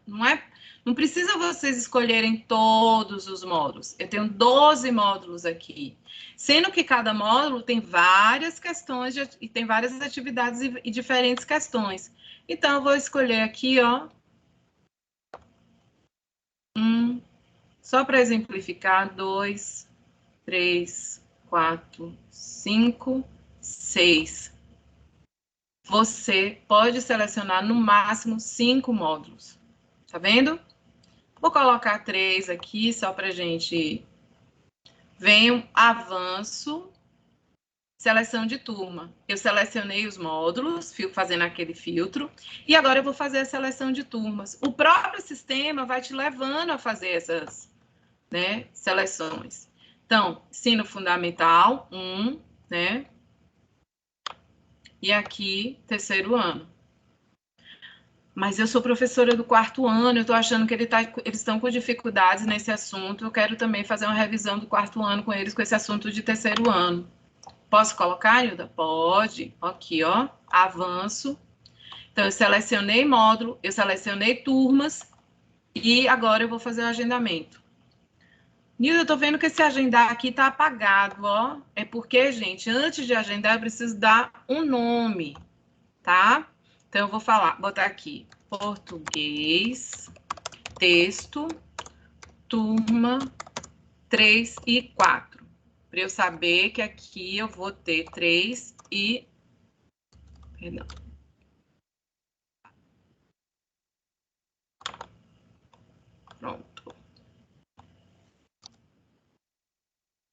Não precisa vocês escolherem todos os módulos. Eu tenho 12 módulos aqui. Sendo que cada módulo tem várias questões e tem várias atividades e diferentes questões. Então, eu vou escolher aqui, ó, só para exemplificar, 2, 3, 4, 5, 6. Você pode selecionar no máximo 5 módulos. Tá vendo? Vou colocar 3 aqui, só para a gente... Venho, avanço, seleção de turma. Eu selecionei os módulos, fazendo aquele filtro, e agora eu vou fazer a seleção de turmas. O próprio sistema vai te levando a fazer essas, né, seleções. Então, ensino fundamental, 1, né? E aqui, terceiro ano. Mas eu sou professora do quarto ano, eu estou achando que eles estão com dificuldades nesse assunto, eu quero também fazer uma revisão do quarto ano com eles, com esse assunto de terceiro ano. Posso colocar, Hilda? Pode. Aqui, ó, avanço. Então, eu selecionei módulo, eu selecionei turmas, e agora eu vou fazer o agendamento. Nilda, eu tô vendo que esse agendar aqui tá apagado, ó. É porque, gente, antes de agendar, eu preciso dar um nome, tá? Então, eu vou botar aqui, português, texto, turma 3 e 4. Para eu saber que aqui eu vou ter 3 e... Perdão. Pronto.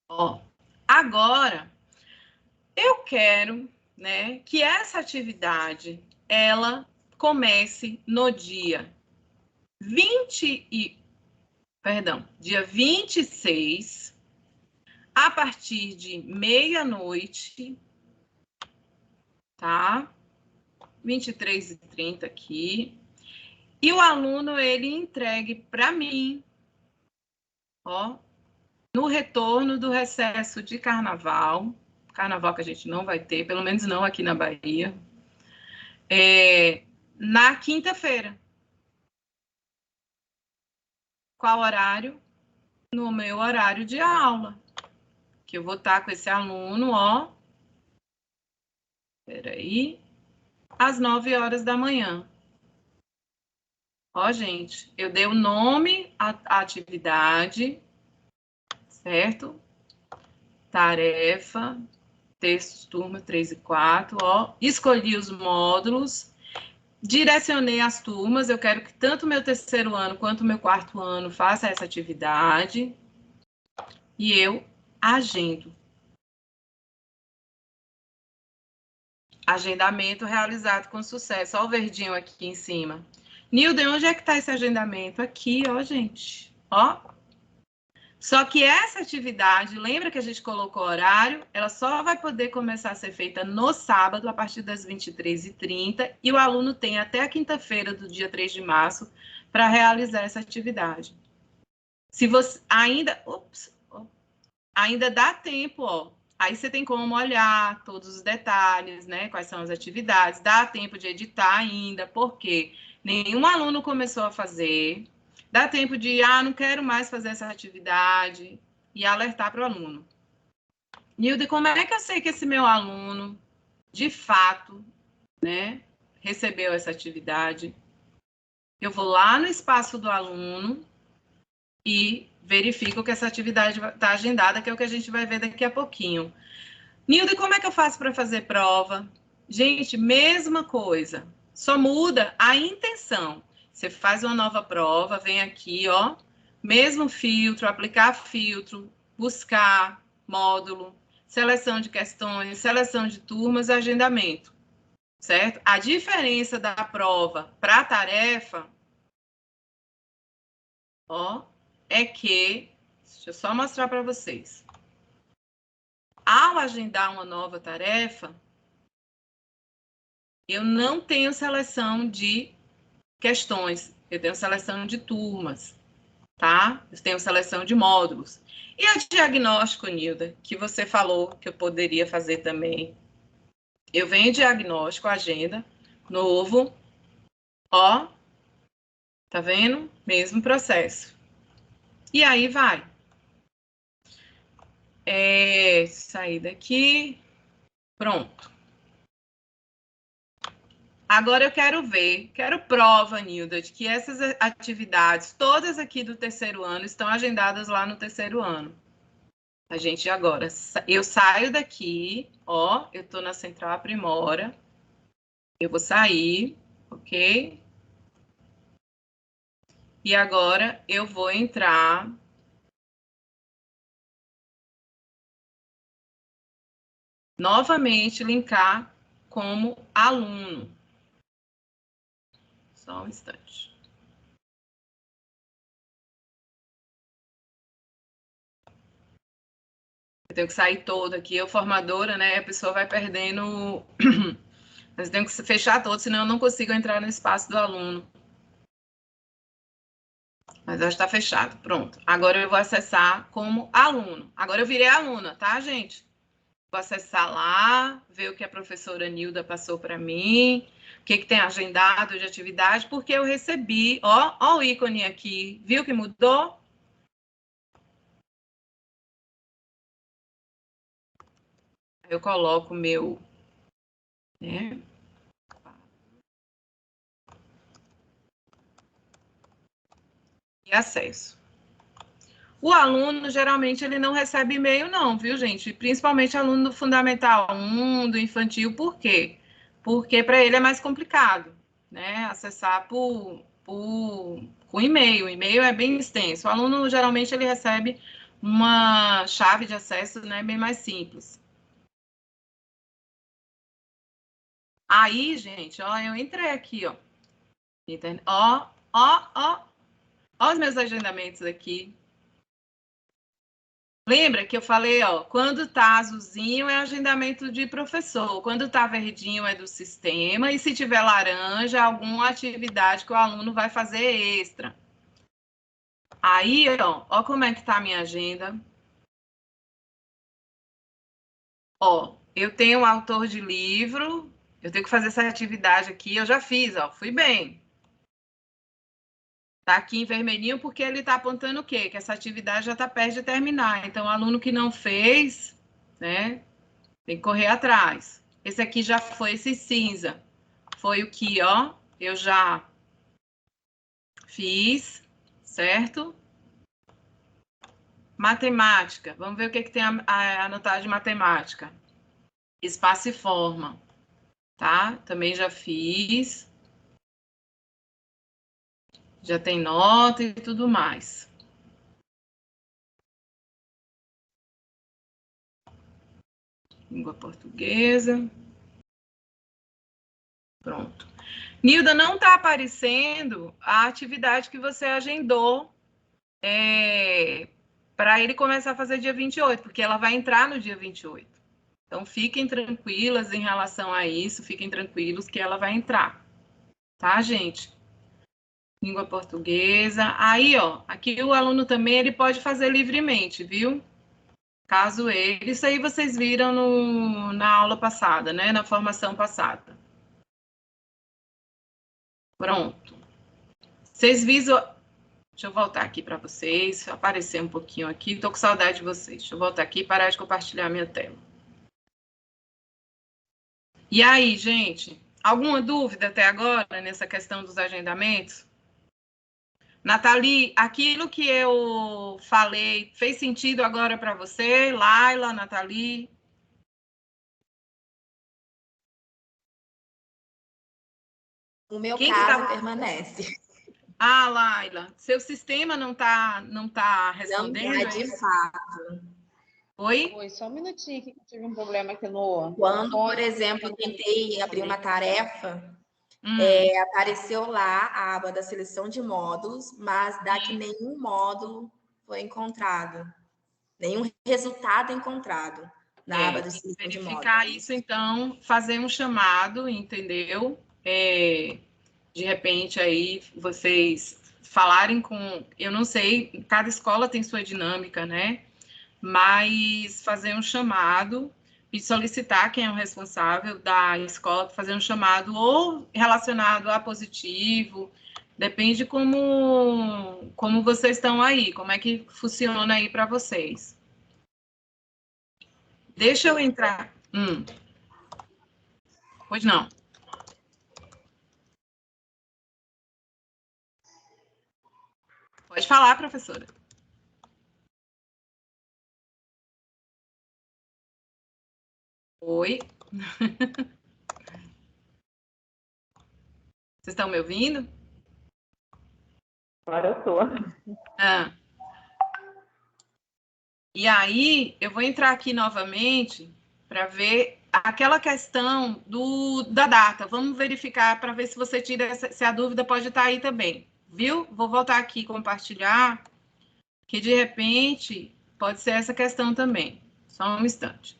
Ó, agora, eu quero, né, que essa atividade, ela comece no dia 26, a partir de meia-noite, tá? 23h30 aqui. E o aluno, ele entregue para mim, ó, no retorno do recesso de carnaval que a gente não vai ter, pelo menos não aqui na Bahia, na quinta-feira. Qual horário? No meu horário de aula, que eu vou estar com esse aluno, ó, peraí, às 9 horas da manhã. Ó, gente, eu dei o nome à atividade, certo? Tarefa, textos, turma 3 e 4, ó. Escolhi os módulos, direcionei as turmas, eu quero que tanto o meu terceiro ano quanto o meu quarto ano faça essa atividade. E eu agendo. Agendamento realizado com sucesso. Ó o verdinho aqui em cima. Nilda, onde é que está esse agendamento? Aqui, ó, gente. Ó. Só que essa atividade, lembra que a gente colocou horário? Ela só vai poder começar a ser feita no sábado, a partir das 23h30, e o aluno tem até a quinta-feira do dia 3 de março para realizar essa atividade. Se você ainda dá tempo, ó. Aí você tem como olhar todos os detalhes, né? Quais são as atividades. Dá tempo de editar ainda, porque nenhum aluno começou a fazer. Dá tempo de, não quero mais fazer essa atividade, e alertar para o aluno. Nilda, como é que eu sei que esse meu aluno, de fato, né, recebeu essa atividade? Eu vou lá no espaço do aluno e verifico que essa atividade está agendada, que é o que a gente vai ver daqui a pouquinho. Nilda, como é que eu faço para fazer prova? Gente, mesma coisa, só muda a intenção. Você faz uma nova prova, vem aqui, ó, mesmo filtro, aplicar filtro, buscar módulo, seleção de questões, seleção de turmas, agendamento, certo? A diferença da prova para a tarefa, ó, é que, deixa eu só mostrar para vocês. Ao agendar uma nova tarefa, eu não tenho seleção de questões, eu tenho seleção de turmas, tá? Eu tenho seleção de módulos. E a diagnóstico, Nilda, que você falou que eu poderia fazer também. Eu venho diagnóstico, agenda, novo, ó, tá vendo? Mesmo processo. E aí vai. Sair daqui, pronto. Agora eu quero prova, Nilda, de que essas atividades, todas aqui do terceiro ano, estão agendadas lá no terceiro ano. A gente agora, eu saio daqui, ó, eu tô na Central Aprimora, eu vou sair, ok? E agora eu vou entrar novamente, linkar como aluno. Só um instante. Eu tenho que sair toda aqui, eu formadora, né? A pessoa vai perdendo. Mas eu tenho que fechar todo, senão eu não consigo entrar no espaço do aluno. Mas já está fechado, pronto. Agora eu vou acessar como aluno. Agora eu virei aluna, tá, gente? Vou acessar lá, ver o que a professora Nilda passou para mim, o que tem agendado de atividade, porque eu recebi, ó o ícone aqui, viu que mudou? Eu coloco o meu, né? E acesso. O aluno, geralmente, ele não recebe e-mail, não, viu, gente? Principalmente aluno do Fundamental 1, do Infantil, por quê? Porque para ele é mais complicado, né? Acessar com e-mail. O e-mail é bem extenso. O aluno, geralmente, ele recebe uma chave de acesso, né, bem mais simples. Aí, gente, ó, eu entrei aqui, ó. Ó os meus agendamentos aqui. Lembra que eu falei, ó, quando tá azulzinho é agendamento de professor, quando tá verdinho é do sistema, e se tiver laranja, alguma atividade que o aluno vai fazer extra. Aí, ó como é que tá a minha agenda. Ó, eu tenho um autor de livro, eu tenho que fazer essa atividade aqui, eu já fiz, ó, fui bem. Tá aqui em vermelhinho porque ele tá apontando o quê? Que essa atividade já tá perto de terminar. Então, o aluno que não fez, né, tem que correr atrás. Esse aqui já foi, esse cinza. Foi o que, ó, eu já fiz, certo? Matemática. Vamos ver o que tem a anotar de matemática. Espaço e forma. Tá? Também já fiz. Já tem nota e tudo mais. Língua portuguesa. Pronto. Nilda, não está aparecendo a atividade que você agendou para ele começar a fazer dia 28, porque ela vai entrar no dia 28. Então, fiquem tranquilas em relação a isso, fiquem tranquilos que ela vai entrar. Tá, gente? Língua portuguesa. Aí, ó, aqui o aluno também ele pode fazer livremente, viu? Caso ele... Isso aí vocês viram na aula passada, né? Na formação passada. Pronto. Vocês visualizam... Deixa eu voltar aqui para vocês, aparecer um pouquinho aqui. Estou com saudade de vocês. Deixa eu voltar aqui e parar de compartilhar minha tela. E aí, gente, alguma dúvida até agora nessa questão dos agendamentos? Nathalie, aquilo que eu falei fez sentido agora para você? Laila, Nathalie? O meu caso permanece. Ah, Laila, seu sistema não tá respondendo? Não dá de fato. Oi? Oi, só um minutinho que eu tive um problema aqui no... Quando, por exemplo, eu tentei abrir uma tarefa, apareceu lá a aba da seleção de módulos, mas dá que nenhum módulo foi encontrado. Nenhum resultado encontrado na aba da seleção de módulos. Verificar isso, então, fazer um chamado, entendeu? De repente, aí, vocês falarem com... Eu não sei, cada escola tem sua dinâmica, né? Mas fazer um chamado e solicitar quem é o responsável da escola, fazer um chamado ou relacionado a positivo, depende como vocês estão aí, como é que funciona aí para vocês. Deixa eu entrar. Pois não. Pode falar, professora. Oi. Vocês estão me ouvindo? Agora eu tô. E aí, eu vou entrar aqui novamente para ver aquela questão da data. Vamos verificar para ver se você tira se a dúvida pode estar aí também. Viu? Vou voltar aqui e compartilhar, que de repente pode ser essa questão também. Só um instante.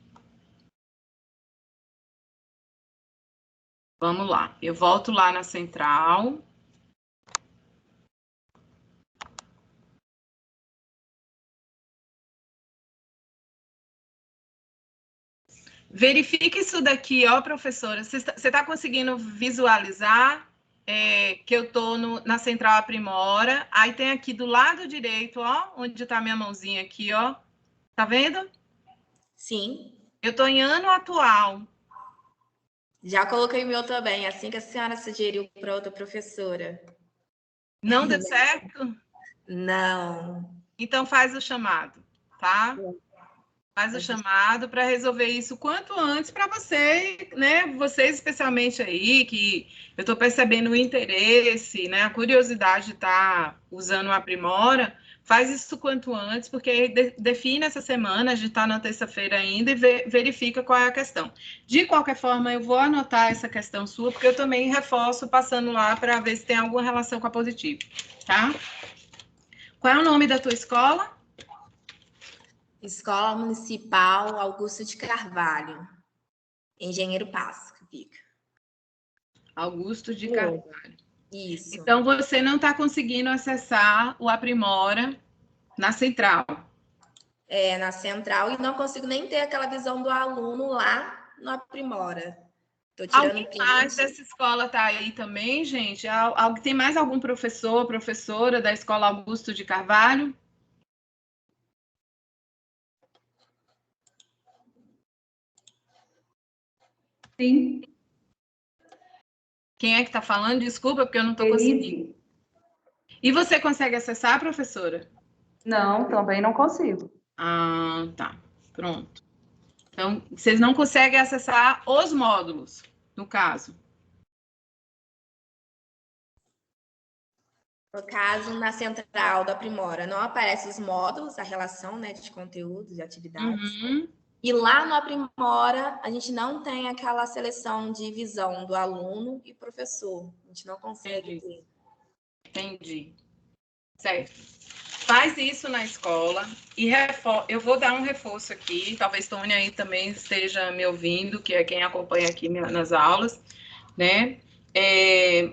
Vamos lá. Eu volto lá na central. Verifique isso daqui, ó, professora. Você está conseguindo visualizar que eu estou na Central Aprimora? Aí tem aqui do lado direito, ó, onde está minha mãozinha aqui, ó. Tá vendo? Sim. Eu estou em ano atual. Já coloquei o meu também, assim que a senhora sugeriu para outra professora. Não deu certo? Não. Então faz o chamado, tá? Faz o chamado para resolver isso quanto antes para você, né? Vocês especialmente aí, que eu estou percebendo o interesse, né? A curiosidade de estar usando o Aprimora, faz isso quanto antes, porque aí define essa semana, a gente está na terça-feira ainda e verifica qual é a questão. De qualquer forma, eu vou anotar essa questão sua, porque eu também reforço passando lá para ver se tem alguma relação com a Positivo, tá? Qual é o nome da tua escola? Escola Municipal Augusto de Carvalho, Engenheiro Pasco, fica. Augusto de Carvalho. Isso. Então, você não está conseguindo acessar o Aprimora na central. Na central, e não consigo nem ter aquela visão do aluno lá no Aprimora. Tô tirando Alguém mais dessa escola está aí também, gente? Tem mais algum professor, professora da Escola Augusto de Carvalho? Sim. Quem é que está falando? Desculpa, porque eu não estou conseguindo. E você consegue acessar, professora? Não, também não consigo. Ah, tá. Pronto. Então, vocês não conseguem acessar os módulos, no caso. No caso, na central do Aprimora, não aparecem os módulos, a relação, né, de conteúdos, de atividades. E lá no Aprimora, a gente não tem aquela seleção de visão do aluno e professor. A gente não consegue ter. Entendi. Certo. Faz isso na escola e eu vou dar um reforço aqui, talvez Tônia aí também esteja me ouvindo, que é quem acompanha aqui nas aulas, né?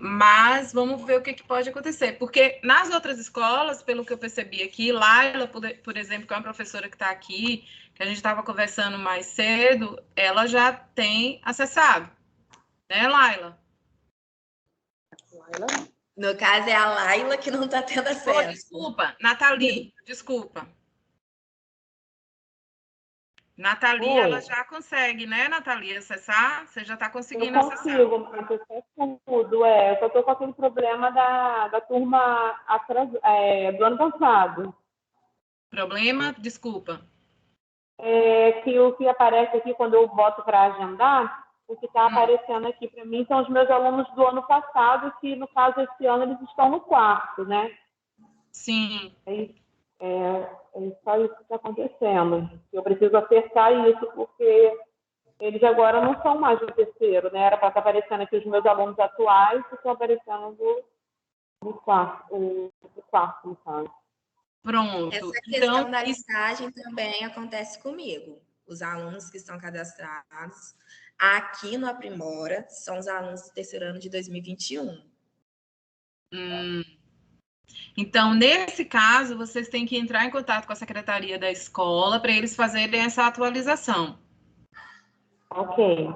Mas vamos ver o que pode acontecer, porque nas outras escolas, pelo que eu percebi aqui, Laila, por exemplo, que é uma professora que está aqui, que a gente estava conversando mais cedo, ela já tem acessado, né, Laila? No caso, é a Laila que não está tendo acesso. Desculpa, Nathalie, desculpa. Nathalie, ela já consegue, né, Nathalie, acessar? Você já está conseguindo acessar? Eu consigo, mas eu acesso tudo. Eu só estou com aquele problema da turma do ano passado. Problema? Desculpa. Que o que aparece aqui quando eu boto para agendar o que está aparecendo aqui para mim são os meus alunos do ano passado, que no caso esse ano eles estão no quarto, né? Sim. É só isso que está acontecendo. Eu preciso acertar isso, porque eles agora não são mais no terceiro, né? Era para estar aparecendo aqui os meus alunos atuais, que estão aparecendo no quarto, no caso. Pronto. Essa questão da listagem também acontece comigo. Os alunos que estão cadastrados aqui no Aprimora são os alunos do terceiro ano de 2021. Então, nesse caso, vocês têm que entrar em contato com a secretaria da escola para eles fazerem essa atualização. Ok.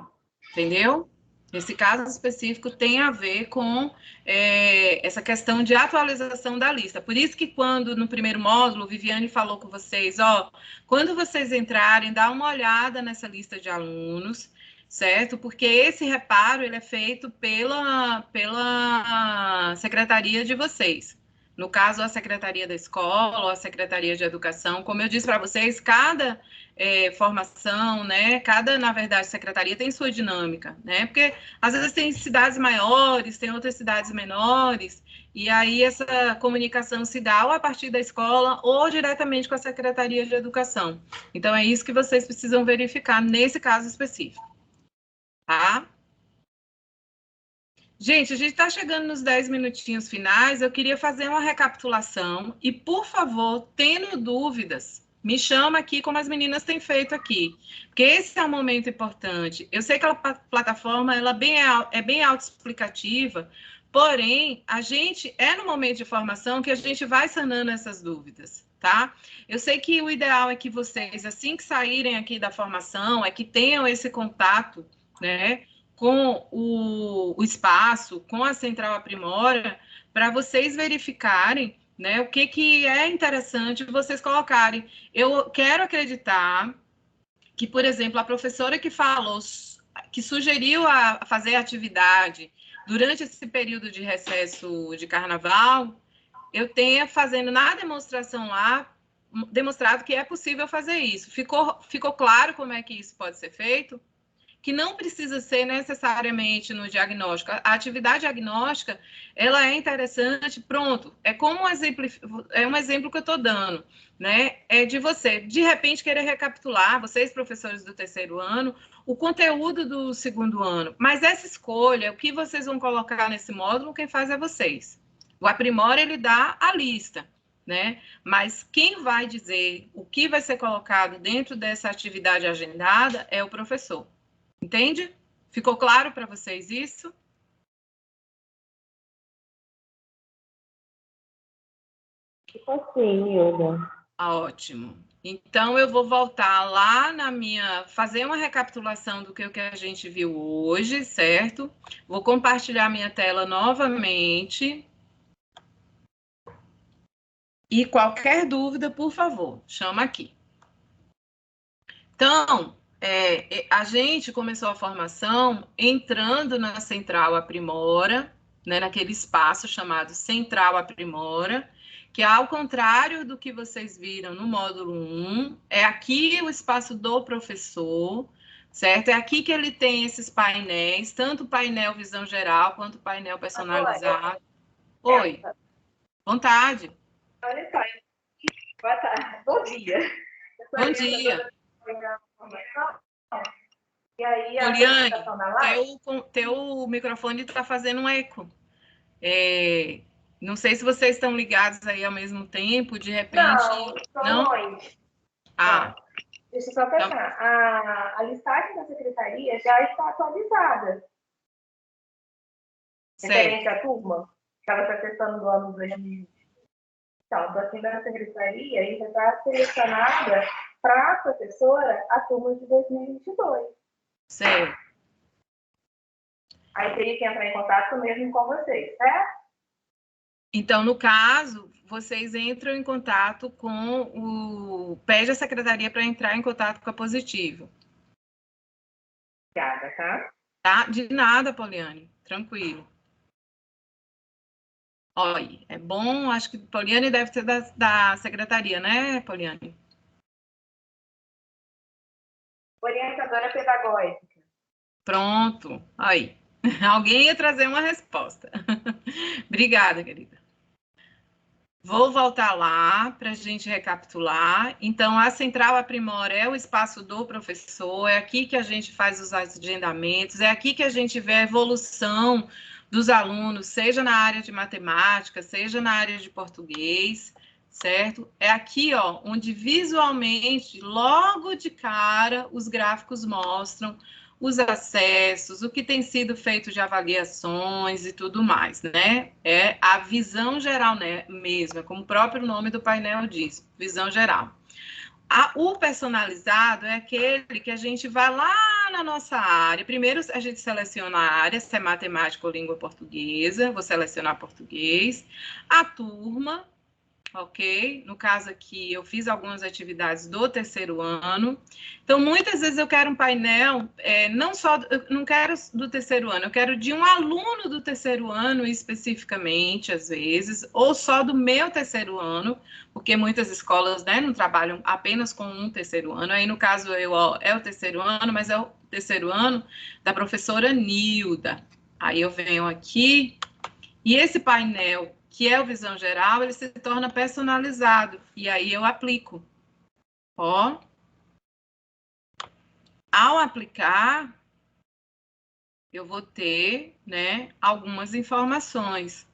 Entendeu? Nesse caso específico, tem a ver com essa questão de atualização da lista. Por isso que quando, no primeiro módulo, Viviane falou com vocês, quando vocês entrarem, dá uma olhada nessa lista de alunos, certo? Porque esse reparo, ele é feito pela secretaria de vocês. No caso, a secretaria da escola ou a secretaria de educação. Como eu disse para vocês, cada formação, né? Na verdade, secretaria tem sua dinâmica, né? Porque às vezes tem cidades maiores, tem outras cidades menores, e aí essa comunicação se dá ou a partir da escola ou diretamente com a secretaria de educação. Então, é isso que vocês precisam verificar nesse caso específico, tá? Gente, a gente está chegando nos 10 minutinhos finais, eu queria fazer uma recapitulação e, por favor, tendo dúvidas, me chama aqui como as meninas têm feito aqui, porque esse é um momento importante. Eu sei que a plataforma ela é bem autoexplicativa, porém, a gente no momento de formação que a gente vai sanando essas dúvidas, tá? Eu sei que o ideal é que vocês, assim que saírem aqui da formação, é que tenham esse contato, né, com o espaço, com a Central Aprimora, para vocês verificarem, né, o que é interessante vocês colocarem. Eu quero acreditar que, por exemplo, a professora que falou, que sugeriu a fazer a atividade durante esse período de recesso de carnaval, eu tenha fazendo na demonstração lá, demonstrado que é possível fazer isso. Ficou claro como é que isso pode ser feito? Que não precisa ser necessariamente no diagnóstico. A atividade diagnóstica, ela é interessante, pronto, é como um exemplo que eu estou dando, né? É de você, de repente, querer recapitular, vocês, professores do terceiro ano, o conteúdo do segundo ano. Mas essa escolha, o que vocês vão colocar nesse módulo, quem faz é vocês. O Aprimora, ele dá a lista, né? Mas quem vai dizer o que vai ser colocado dentro dessa atividade agendada é o professor. Entende? Ficou claro para vocês isso? Ficou sim, Hilda. Ótimo. Então, eu vou voltar lá fazer uma recapitulação do que a gente viu hoje, certo? Vou compartilhar minha tela novamente. E qualquer dúvida, por favor, chama aqui. Então, a gente começou a formação entrando na Central Aprimora, né, naquele espaço chamado Central Aprimora, que ao contrário do que vocês viram no módulo 1, é aqui o espaço do professor, certo? É aqui que ele tem esses painéis, tanto o painel visão geral, quanto o painel personalizado. Oi, vontade. Olha só, boa tarde, bom dia. Bom dia. E aí, Poliane, teu microfone está fazendo um eco. Não sei se vocês estão ligados aí ao mesmo tempo, de repente... Não, longe. Deixa eu só fechar. Então, a listagem da secretaria já está atualizada. Referente à turma, que ela está acessando do ano 2020. Então, estou aqui na secretaria e já está selecionada para a professora a turma de 2022. Certo. Aí teria que entrar em contato mesmo com vocês, certo? Então, no caso, vocês entram em contato com pede a secretaria para entrar em contato com a Positivo. Obrigada, tá? Tá? De nada, Poliane. Tranquilo. Olha, é bom, acho que Poliane deve ser da secretaria, né, Poliane? Orientadora pedagógica. Pronto, aí. Alguém ia trazer uma resposta. Obrigada, querida. Vou voltar lá para a gente recapitular. Então, a Central Aprimora é o espaço do professor, é aqui que a gente faz os agendamentos, é aqui que a gente vê a evolução dos alunos, seja na área de matemática, seja na área de português, certo? É aqui, ó, onde visualmente, logo de cara, os gráficos mostram os acessos, o que tem sido feito de avaliações e tudo mais, né? É a visão geral, né, mesmo, como o próprio nome do painel diz, visão geral. O personalizado é aquele que a gente vai lá na nossa área. Primeiro, a gente seleciona a área, se é matemática ou língua portuguesa, vou selecionar português, a turma, ok? No caso aqui, eu fiz algumas atividades do terceiro ano. Então, muitas vezes eu quero um painel, não só, eu não quero do terceiro ano, eu quero de um aluno do terceiro ano especificamente, às vezes, ou só do meu terceiro ano, porque muitas escolas, né, não trabalham apenas com um terceiro ano. Aí, no caso, é o terceiro ano, mas é o terceiro ano da professora Nilda. Aí eu venho aqui, e esse painel, que é o Visão Geral, ele se torna personalizado. E aí eu aplico. Ó. Ao aplicar, eu vou ter, né, algumas informações.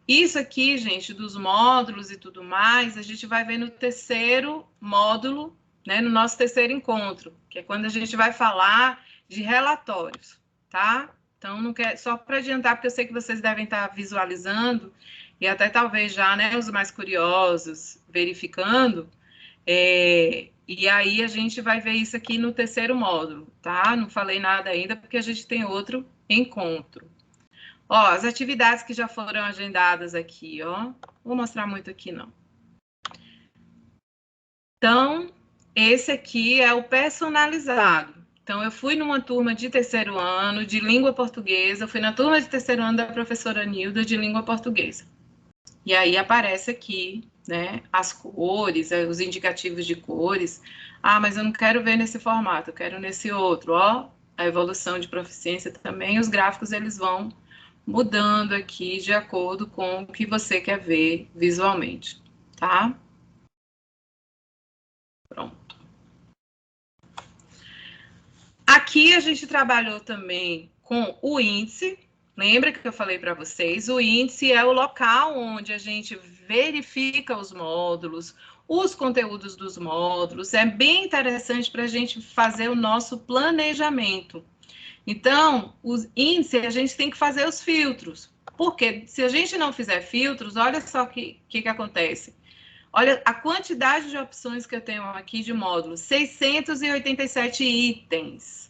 Isso aqui, gente, dos módulos e tudo mais, a gente vai ver no terceiro módulo, né, no nosso terceiro encontro, que é quando a gente vai falar de relatórios, tá? Então, não quer, só para adiantar, porque eu sei que vocês devem estar visualizando, e até talvez já, né, os mais curiosos, verificando, e aí a gente vai ver isso aqui no terceiro módulo, tá? Não falei nada ainda, porque a gente tem outro encontro. Ó, as atividades que já foram agendadas aqui, ó. Vou mostrar muito aqui, não. Então, esse aqui é o personalizado. Então, eu fui numa turma de terceiro ano de língua portuguesa, fui na turma de terceiro ano da professora Nilda de língua portuguesa. E aí aparece aqui, né, as cores, os indicativos de cores. Ah, mas eu não quero ver nesse formato, eu quero nesse outro, ó. A evolução de proficiência também, os gráficos eles vão mudando aqui de acordo com o que você quer ver visualmente, tá? Pronto. Aqui a gente trabalhou também com o índice. Lembra que eu falei para vocês? O índice é o local onde a gente verifica os módulos, os conteúdos dos módulos. É bem interessante para a gente fazer o nosso planejamento. Então, os índices, a gente tem que fazer os filtros. Porque se a gente não fizer filtros, olha só o que acontece. Olha a quantidade de opções que eu tenho aqui de módulos, 687 itens.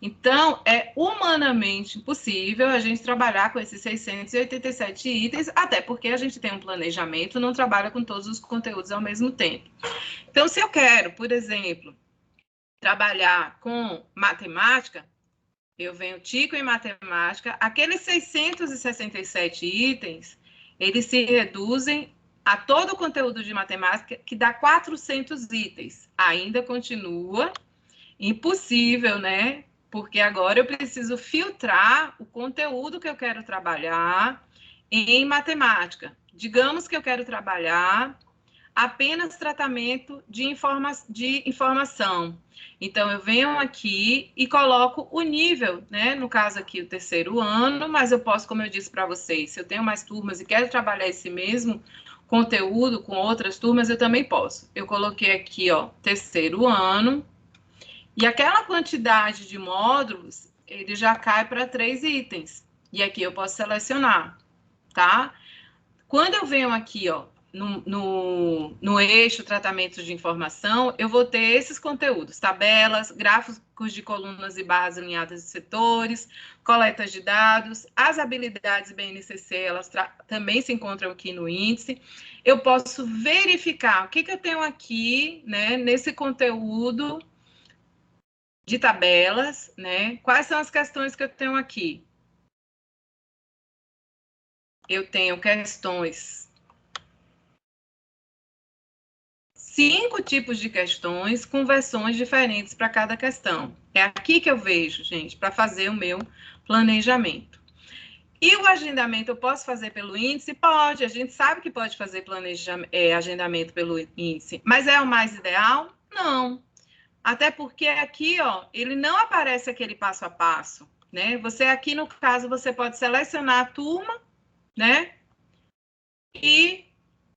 Então, é humanamente impossível a gente trabalhar com esses 687 itens, até porque a gente tem um planejamento, não trabalha com todos os conteúdos ao mesmo tempo. Então, se eu quero, por exemplo, trabalhar com matemática, eu venho tico em matemática, aqueles 667 itens, eles se reduzem a todo o conteúdo de matemática, que dá 400 itens. Ainda continua impossível, né? Porque agora eu preciso filtrar o conteúdo que eu quero trabalhar em matemática. Digamos que eu quero trabalhar apenas tratamento de informação. Então, eu venho aqui e coloco o nível, né? No caso aqui, o terceiro ano, mas eu posso, como eu disse para vocês, se eu tenho mais turmas e quero trabalhar esse mesmo conteúdo com outras turmas, eu também posso. Eu coloquei aqui, ó, terceiro ano, e aquela quantidade de módulos, ele já cai para 3 itens. E aqui eu posso selecionar, tá? Quando eu venho aqui, ó, no eixo tratamento de informação, eu vou ter esses conteúdos, tabelas, gráficos de colunas e barras alinhadas de setores, coletas de dados, as habilidades BNCC, elas também se encontram aqui no índice. Eu posso verificar o que eu tenho aqui, né, nesse conteúdo de tabelas, né? Quais são as questões que eu tenho aqui? Eu tenho questões 5 tipos de questões com versões diferentes para cada questão. É aqui que eu vejo, gente, para fazer o meu planejamento. E o agendamento eu posso fazer pelo índice? Pode, a gente sabe que pode fazer agendamento pelo índice, mas é o mais ideal? Não. Até porque aqui, ó, ele não aparece aquele passo a passo, né? Você aqui, no caso, você pode selecionar a turma, né? E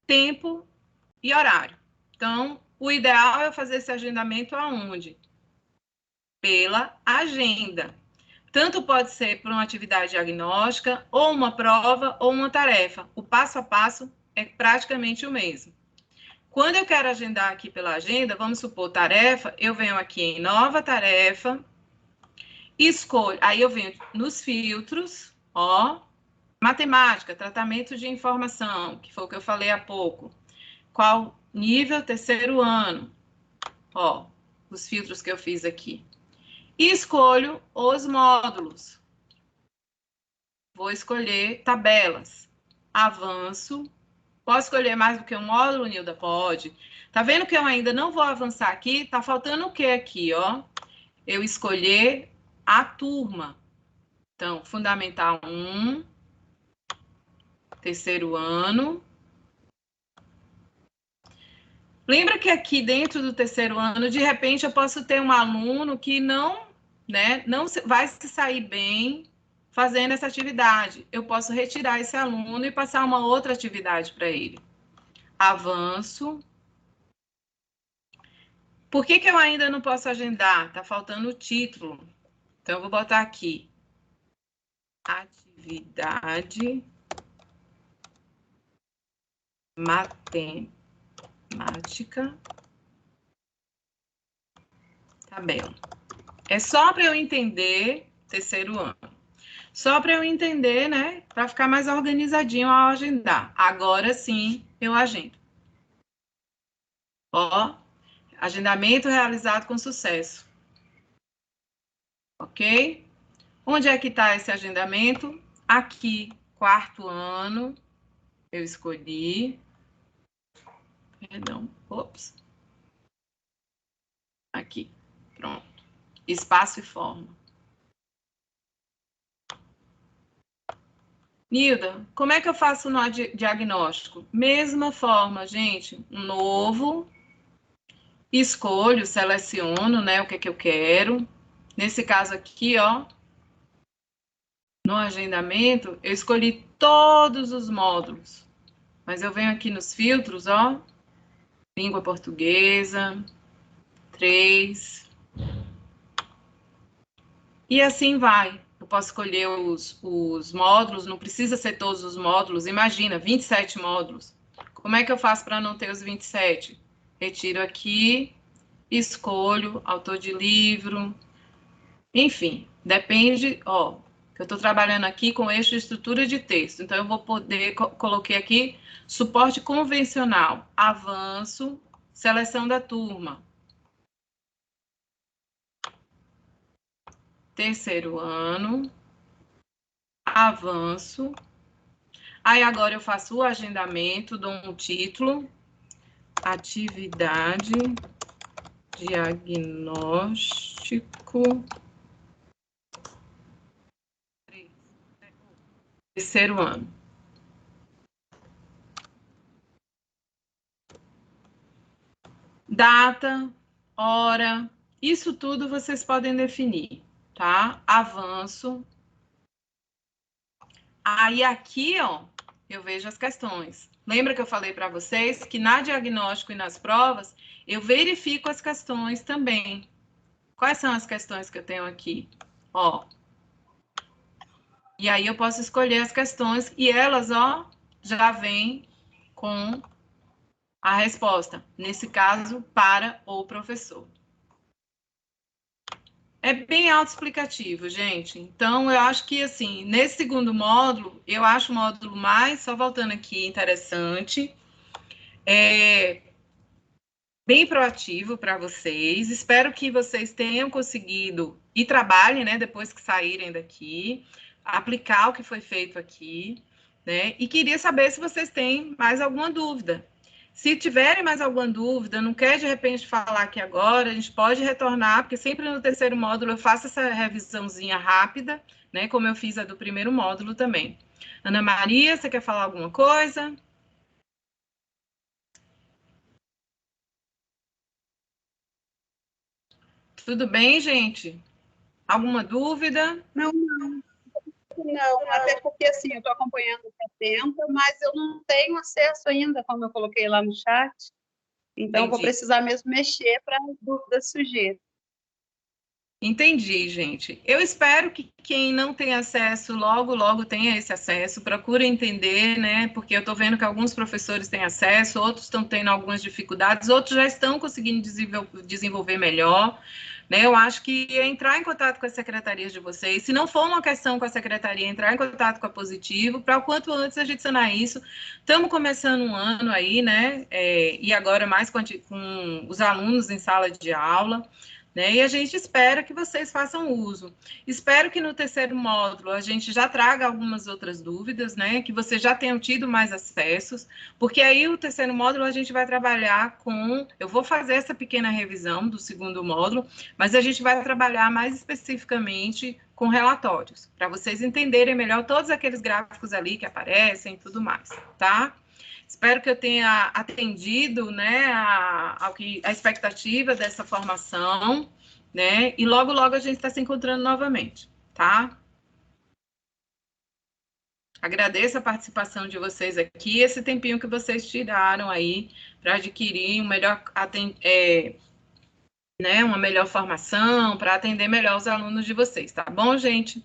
tempo e horário. Então, o ideal é fazer esse agendamento aonde? Pela agenda. Tanto pode ser para uma atividade diagnóstica, ou uma prova, ou uma tarefa. O passo a passo é praticamente o mesmo. Quando eu quero agendar aqui pela agenda, vamos supor tarefa, eu venho aqui em nova tarefa, escolho, aí eu venho nos filtros, ó, matemática, tratamento de informação, que foi o que eu falei há pouco. Qual nível? Terceiro ano. Ó, os filtros que eu fiz aqui. E escolho os módulos. Vou escolher tabelas. Avanço. Posso escolher mais do que um módulo, Nilda? Pode. Tá vendo que eu ainda não vou avançar aqui? Tá faltando o que aqui, ó? Eu escolher a turma. Então, Fundamental 1, terceiro ano. Lembra que aqui dentro do terceiro ano, de repente, eu posso ter um aluno que não vai se sair bem fazendo essa atividade. Eu posso retirar esse aluno e passar uma outra atividade para ele. Avanço. Por que eu ainda não posso agendar? Tá faltando o título. Então, eu vou botar aqui. Atividade matemática. Tabela. É só para eu entender terceiro ano. Só para eu entender, né? Para ficar mais organizadinho ao agendar. Agora sim, eu agendo. Ó, agendamento realizado com sucesso. Ok? Onde é que está esse agendamento? Aqui, quarto ano. Eu escolhi. Perdão. Ops. Aqui. Pronto. Espaço e forma. Nilda, como é que eu faço no diagnóstico? Mesma forma, gente. Um novo. Escolho, seleciono, né, o que eu quero. Nesse caso aqui, ó, no agendamento, eu escolhi todos os módulos. Mas eu venho aqui nos filtros, ó, língua portuguesa, 3. E assim vai. Eu posso escolher os módulos, não precisa ser todos os módulos. Imagina, 27 módulos. Como é que eu faço para não ter os 27? Retiro aqui, escolho, autor de livro, enfim, depende, ó, que eu estou trabalhando aqui com eixo de estrutura de texto, então eu vou poder, coloquei aqui, suporte convencional, avanço, seleção da turma. Terceiro ano, avanço, aí agora eu faço o agendamento, dou um título, atividade, diagnóstico, terceiro ano. Data, hora, isso tudo vocês podem definir, tá? Avanço. Aí aqui, ó, eu vejo as questões. Lembra que eu falei para vocês que na diagnóstico e nas provas, eu verifico as questões também. Quais são as questões que eu tenho aqui? Ó. E aí eu posso escolher as questões e elas, ó, já vêm com a resposta. Nesse caso, para o professor. É bem autoexplicativo, gente. Então, eu acho que, assim, nesse segundo módulo, eu acho o módulo mais, só voltando aqui, interessante. Bem proativo para vocês. Espero que vocês tenham conseguido e trabalhem, né, depois que saírem daqui, aplicar o que foi feito aqui, né? E queria saber se vocês têm mais alguma dúvida. Se tiverem mais alguma dúvida, não quer de repente falar aqui agora, a gente pode retornar, porque sempre no terceiro módulo eu faço essa revisãozinha rápida, né, como eu fiz a do primeiro módulo também. Ana Maria, você quer falar alguma coisa? Tudo bem, gente? Alguma dúvida? Não, até porque assim, eu estou acompanhando o tempo, mas eu não tenho acesso ainda, como eu coloquei lá no chat. Então, eu vou precisar mesmo mexer para dúvidas surgirem. Entendi, gente. Eu espero que quem não tem acesso, logo tenha esse acesso. Procure entender, né? Porque eu estou vendo que alguns professores têm acesso, outros estão tendo algumas dificuldades, outros já estão conseguindo desenvolver melhor. Né? Eu acho que é entrar em contato com as secretarias de vocês. Se não for uma questão com a secretaria, entrar em contato com a Positivo, para o quanto antes a gente sanar isso. Estamos começando um ano aí, né? E agora mais com os alunos em sala de aula. Né? E a gente espera que vocês façam uso. Espero que no terceiro módulo a gente já traga algumas outras dúvidas, né? Que vocês já tenham tido mais acessos, porque aí o terceiro módulo a gente vai trabalhar com... Eu vou fazer essa pequena revisão do segundo módulo, mas a gente vai trabalhar mais especificamente com relatórios, para vocês entenderem melhor todos aqueles gráficos ali que aparecem e tudo mais, tá? Espero que eu tenha atendido, né, a expectativa dessa formação, né, e logo a gente está se encontrando novamente, tá? Agradeço a participação de vocês aqui, esse tempinho que vocês tiraram aí para adquirir né, uma melhor formação, para atender melhor os alunos de vocês, tá bom, gente?